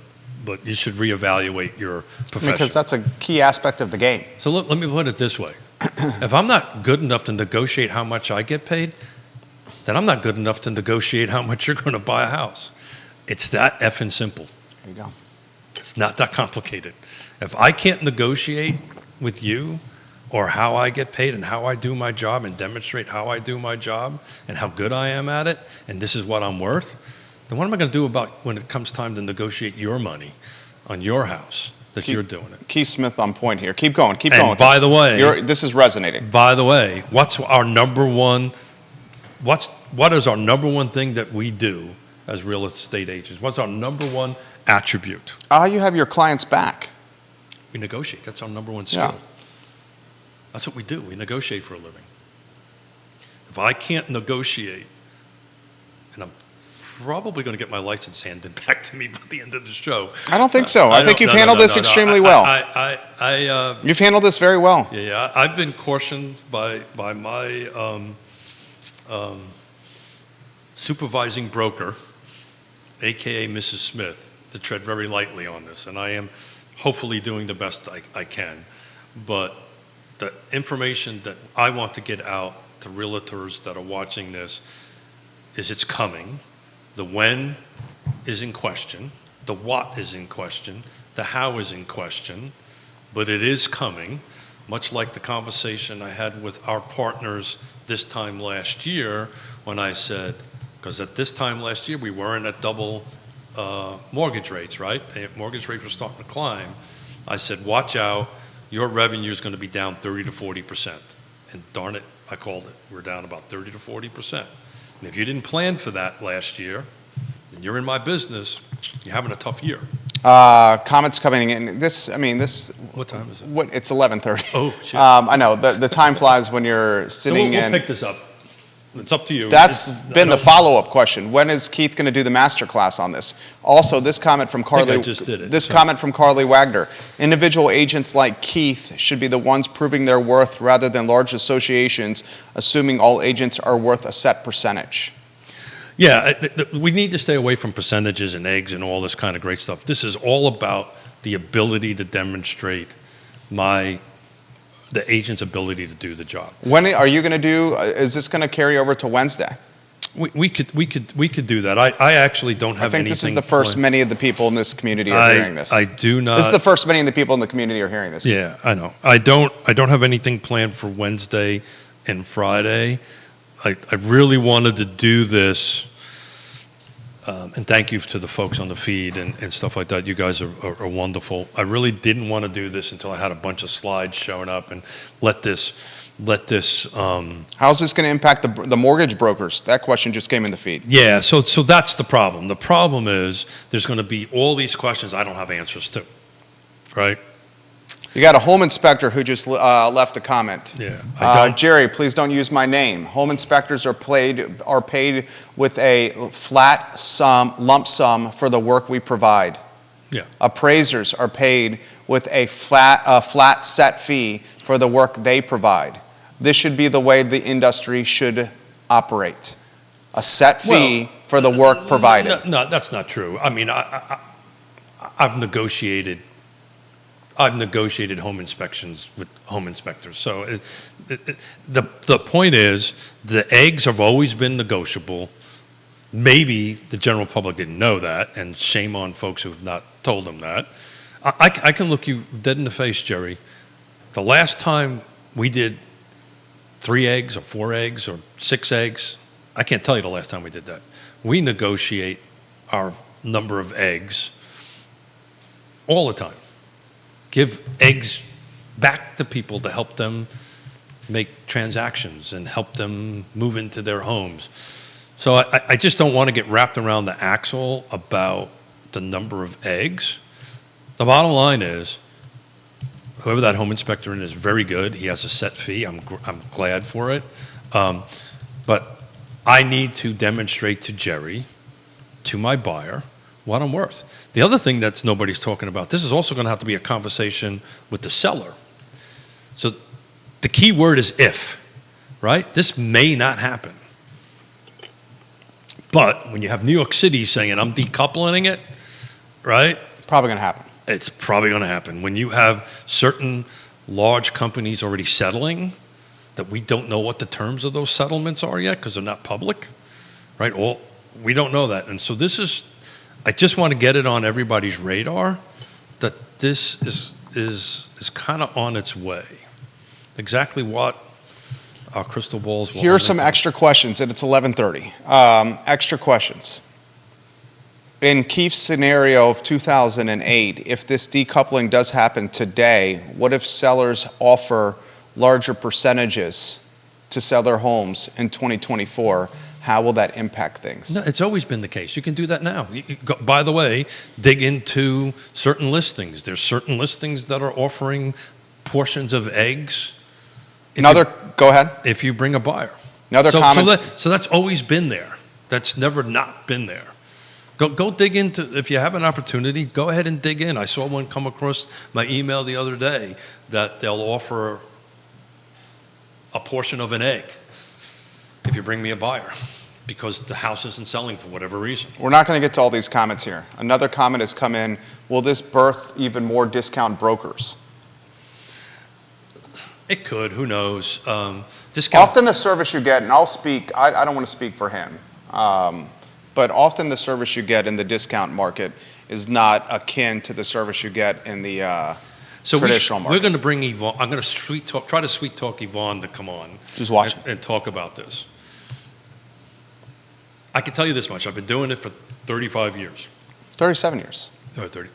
Speaker 3: you should reevaluate your profession.
Speaker 1: Because that's a key aspect of the game.
Speaker 3: So let me put it this way. If I'm not good enough to negotiate how much I get paid, then I'm not good enough to negotiate how much you're going to buy a house. It's that effing simple.
Speaker 1: There you go.
Speaker 3: It's not that complicated. If I can't negotiate with you or how I get paid and how I do my job and demonstrate how I do my job and how good I am at it, and this is what I'm worth, then what am I going to do about when it comes time to negotiate your money on your house that you're doing it?
Speaker 1: Keith Smith on point here. Keep going. Keep
Speaker 3: And
Speaker 1: going with
Speaker 3: by
Speaker 1: this.
Speaker 3: the way-
Speaker 1: This is resonating.
Speaker 3: By the way, what is our number one thing that we do as real estate agents? What's our number one attribute?
Speaker 1: You have your clients back.
Speaker 3: We negotiate. That's our number one skill.
Speaker 1: Yeah.
Speaker 3: That's what we do. We negotiate for a living. If I can't negotiate, and I'm probably going to get my license handed back to me by the end of the show.
Speaker 1: I don't think so. I think you've handled this extremely well. You've handled this very well.
Speaker 3: Yeah, I've been cautioned by my supervising broker, AKA Mrs. Smith, to tread very lightly on this, and I am hopefully doing the best I can. But the information that I want to get out to realtors that are watching this is it's coming. The when is in question. The what is in question. The how is in question. But it is coming, much like the conversation I had with our partners this time last year when I said, because at this time last year we weren't at double mortgage rates, right? The mortgage rates were starting to climb. I said, watch out, your revenue is going to be down 30 to 40%. And darn it, I called it. We're down about 30 to 40%. And if you didn't plan for that last year, and you're in my business, you're having a tough year.
Speaker 1: Comments coming in.
Speaker 3: What time is it?
Speaker 1: It's 11:30.
Speaker 3: Oh, shit.
Speaker 1: I know. The time flies when you're
Speaker 3: So
Speaker 1: sitting
Speaker 3: we'll
Speaker 1: in.
Speaker 3: pick this up. It's up to you.
Speaker 1: That's been the follow-up question. When is Keith going to do the master class on this? Also, this comment from Carly.
Speaker 3: I just did it.
Speaker 1: This
Speaker 3: So-
Speaker 1: comment from Carly Wagner. Individual agents like Keith should be the ones proving their worth rather than large associations, assuming all agents are worth a set percentage.
Speaker 3: Yeah, we need to stay away from percentages and eggs and all this kind of great stuff. This is all about the ability to demonstrate the agent's ability to do the job.
Speaker 1: When are you going to do? Is this going to carry over to Wednesday?
Speaker 3: We could do that. I actually don't have
Speaker 1: I think
Speaker 3: anything.
Speaker 1: this is the first
Speaker 3: planned.
Speaker 1: many of the people in this community are hearing this.
Speaker 3: I do not.
Speaker 1: This is the first many of the people in the community are hearing this.
Speaker 3: Yeah, I know. I don't have anything planned for Wednesday and Friday. I really wanted to do this, and thank you to the folks on the feed and stuff like that. You guys are wonderful. I really didn't want to do this until I had a bunch of slides showing up and let this.
Speaker 1: How's this going to impact the mortgage brokers? That question just came in the feed.
Speaker 3: Yeah, so that's the problem. The problem is there's going to be all these questions I don't have answers to, right?
Speaker 1: You got a home inspector who just left a comment.
Speaker 3: Yeah, I don't.
Speaker 1: Jerry, please don't use my name. Home inspectors are paid with a flat lump sum for the work we provide.
Speaker 3: Yeah.
Speaker 1: Appraisers are paid with a flat set fee for the work they provide. This should be the way the industry should operate. A set fee for the work provided.
Speaker 3: No, that's not true. I mean, I've negotiated home inspections with home inspectors. So the point is, the eggs have always been negotiable. Maybe the general public didn't know that, and shame on folks who have not told them that. I can look you dead in the face, Jerry. The last time we did 3 eggs or 4 eggs or 6 eggs, I can't tell you the last time we did that. We negotiate our number of eggs all the time. Give eggs back to people to help them make transactions and help them move into their homes. So I just don't want to get wrapped around the axle about the number of eggs. The bottom line is, whoever that home inspector is very good. He has a set fee. I'm glad for it. But I need to demonstrate to Jerry, to my buyer, what I'm worth. The other thing that's nobody's talking about, this is also going to have to be a conversation with the seller. So the key word is if, right? This may not happen. But when you have New York City saying, I'm decoupling it, right?
Speaker 1: Probably going to happen.
Speaker 3: It's probably going to happen. When you have certain large companies already settling, that we don't know what the terms of those settlements are yet because they're not public, right? We don't know that. And so I just want to get it on everybody's radar that this is kind of on its way. Exactly what our crystal balls will.
Speaker 1: Here are some extra questions, and it's 11:30. Extra questions. In Keith's scenario of 2008, if this decoupling does happen today, what if sellers offer larger percentages to sell their homes in 2024? How will that impact things?
Speaker 3: No, it's always been the case. You can do that now. By the way, dig into certain listings. There's certain listings that are offering portions of eggs.
Speaker 1: Go ahead.
Speaker 3: If you bring a buyer.
Speaker 1: Another comment.
Speaker 3: So that's always been there. That's never not been there. Go dig into, if you have an opportunity, go ahead and dig in. I saw one come across my email the other day that they'll offer a portion of an egg if you bring me a buyer, because the house isn't selling for whatever reason.
Speaker 1: We're not going to get to all these comments here. Another comment has come in, will this birth even more discount brokers?
Speaker 3: It could, who knows?
Speaker 1: Often the service you get, and I'll speak, I don't want to speak for him, but often the service you get in the discount market is not akin to the service you get in the traditional market.
Speaker 3: We're going to bring Yvonne. I'm going to try to sweet talk Yvonne to come on.
Speaker 1: Just watch
Speaker 3: and talk about this. I can tell you this much. I've been doing it for 35 years.
Speaker 1: 37 years.
Speaker 3: No, 30.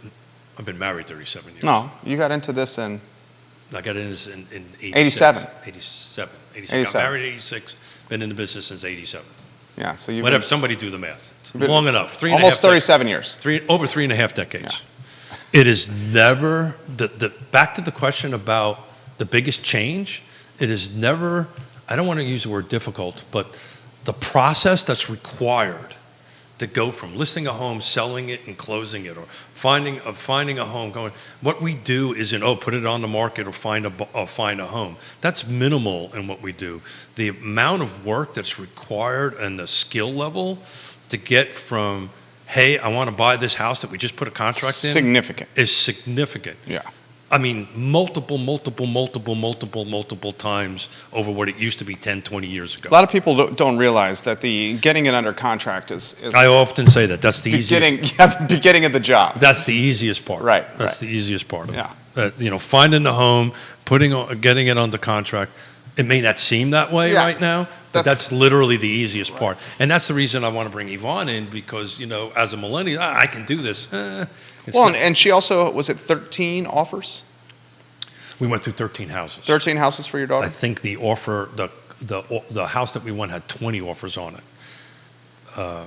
Speaker 3: I've been married 37 years.
Speaker 1: No, you got into this in...
Speaker 3: I got into this in
Speaker 1: 87.
Speaker 3: 87.
Speaker 1: 87.
Speaker 3: Got married in 86. Been in the business since 87.
Speaker 1: Yeah, so you've
Speaker 3: Whatever,
Speaker 1: been,
Speaker 3: somebody do the math. It's long enough.
Speaker 1: Almost 37 years.
Speaker 3: Over 3.5 decades. Yeah. It is never, back to the question about the biggest change, it is never, I don't want to use the word difficult, but the process that's required to go from listing a home, selling it, and closing it, or finding a home, going, what we do isn't, put it on the market or find a home. That's minimal in what we do. The amount of work that's required and the skill level to get from, hey, I want to buy this house that we just put a contract
Speaker 1: Significant.
Speaker 3: in, is significant.
Speaker 1: Yeah.
Speaker 3: I mean, multiple times over what it used to be 10, 20 years ago.
Speaker 1: A lot of people don't realize that the getting it under contract is
Speaker 3: I often say that. That's the easiest.
Speaker 1: the beginning of the job.
Speaker 3: That's the easiest part.
Speaker 1: Right.
Speaker 3: That's the easiest part of
Speaker 1: Yeah.
Speaker 3: it. Finding the home, getting it under contract. It may not seem that way right now, but that's literally the easiest part. And that's the reason I want to bring Yvonne in, because, as a millennial, I can do this.
Speaker 1: And she also, was it 13 offers?
Speaker 3: We went through 13 houses.
Speaker 1: 13 houses for your daughter?
Speaker 3: I think the offer, the house that we won had 20 offers on it. I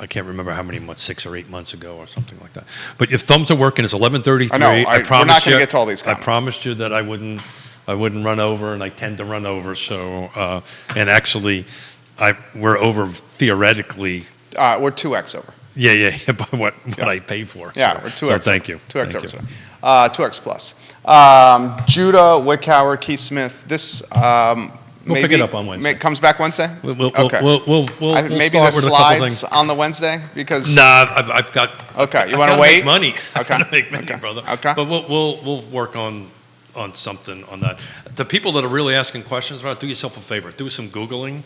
Speaker 3: can't remember how many months, 6 or 8 months ago or something like that. But if thumbs are working, it's 11:33.
Speaker 1: I know. We're not going to get to all these comments.
Speaker 3: I promised you that I wouldn't run over, and I tend to run over. So, and actually, we're over theoretically.
Speaker 1: We're 2x over.
Speaker 3: Yeah, by what I pay for.
Speaker 1: Yeah, we're 2x.
Speaker 3: So thank you.
Speaker 1: 2x over. 2x plus. Judah, Wickhauer, Keith Smith. This
Speaker 3: we'll pick it up on Wednesday.
Speaker 1: Comes back Wednesday.
Speaker 3: Okay. We'll
Speaker 1: maybe the slides on the Wednesday, because.
Speaker 3: Nah, I've got.
Speaker 1: Okay, you want to wait?
Speaker 3: Make money.
Speaker 1: Okay.
Speaker 3: I gotta make money, brother.
Speaker 1: Okay.
Speaker 3: But we'll work on something on that. The people that are really asking questions, do yourself a favor. Do some Googling.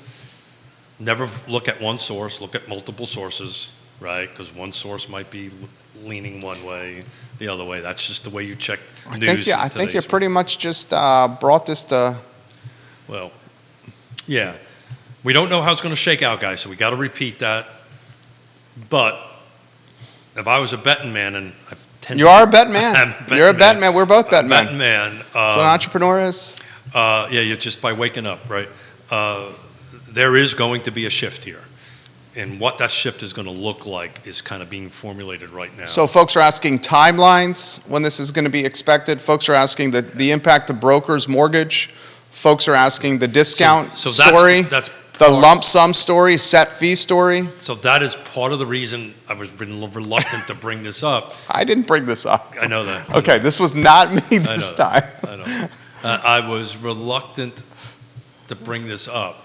Speaker 3: Never look at one source. Look at multiple sources, right? Because one source might be leaning one way, the other way. That's just the way you check news.
Speaker 1: I think you pretty much just brought this to.
Speaker 3: Well, yeah. We don't know how it's going to shake out, guys, so we got to repeat that. But if I was a betting man, and
Speaker 1: you are a betting man. You're a betting man. We're both betting men.
Speaker 3: Betting man.
Speaker 1: That's what an entrepreneur is.
Speaker 3: You're just by waking up, right? There is going to be a shift here. And what that shift is going to look like is kind of being formulated right now.
Speaker 1: So folks are asking timelines, when this is going to be expected. Folks are asking the impact of brokers' mortgage. Folks are asking the discount story,
Speaker 3: that's
Speaker 1: the lump sum story, set fee story.
Speaker 3: So that is part of the reason I was reluctant to bring this up.
Speaker 1: I didn't bring this up.
Speaker 3: I know that.
Speaker 1: Okay, this was not me this time.
Speaker 3: I know. I was reluctant to bring this up.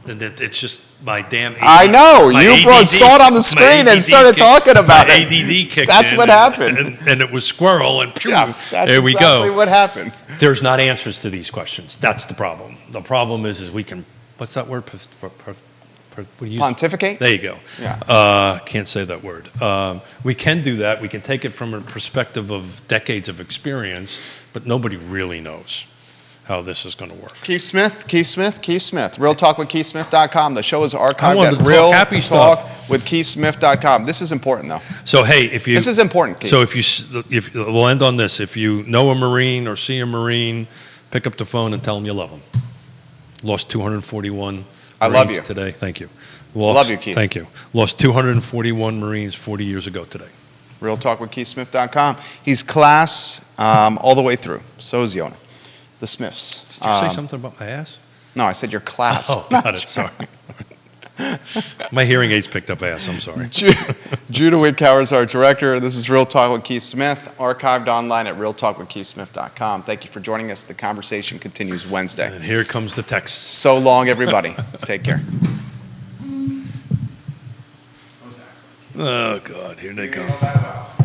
Speaker 3: And it's just my damn ADD.
Speaker 1: I know. You saw it on the screen and started talking about it.
Speaker 3: ADD kicked
Speaker 1: That's
Speaker 3: in.
Speaker 1: what happened.
Speaker 3: And it was squirrel, and pew,
Speaker 1: there we go. That's exactly what happened.
Speaker 3: There's not answers to these questions. That's the problem. The problem is we can, what's that word?
Speaker 1: Pontificate?
Speaker 3: There you go.
Speaker 1: Yeah.
Speaker 3: Can't say that word. We can do that. We can take it from a perspective of decades of experience, but nobody really knows how this is going to work.
Speaker 1: Keith Smith. RealTalkWithKeithSmith.com. The show is archived
Speaker 3: wanted
Speaker 1: at
Speaker 3: to talk happy stuff.
Speaker 1: RealTalkWithKeithSmith.com. This is important, though.
Speaker 3: So hey, this
Speaker 1: is important, Keith.
Speaker 3: So if we'll end on this, if you know a Marine or see a Marine, pick up the phone and tell them you love them. Lost 241.
Speaker 1: I love
Speaker 3: Marines
Speaker 1: you.
Speaker 3: Today. Thank you.
Speaker 1: Love you, Keith.
Speaker 3: Thank you. Lost 241 Marines 40 years ago today.
Speaker 1: RealTalkWithKeithSmith.com. He's class all the way through. So is Yonna. The Smiths.
Speaker 3: Did you say something about my ass?
Speaker 1: No, I said your class.
Speaker 3: Oh, got it. Sorry. My hearing aids picked up ass. I'm sorry.
Speaker 1: Judah Wittkower is our director. This is Real Talk with Keith Smith, archived online at RealTalkWithKeithSmith.com. Thank you for joining us. The conversation continues Wednesday.
Speaker 3: And here comes the text.
Speaker 1: So long, everybody. Take care.
Speaker 3: Oh, God. Here they come.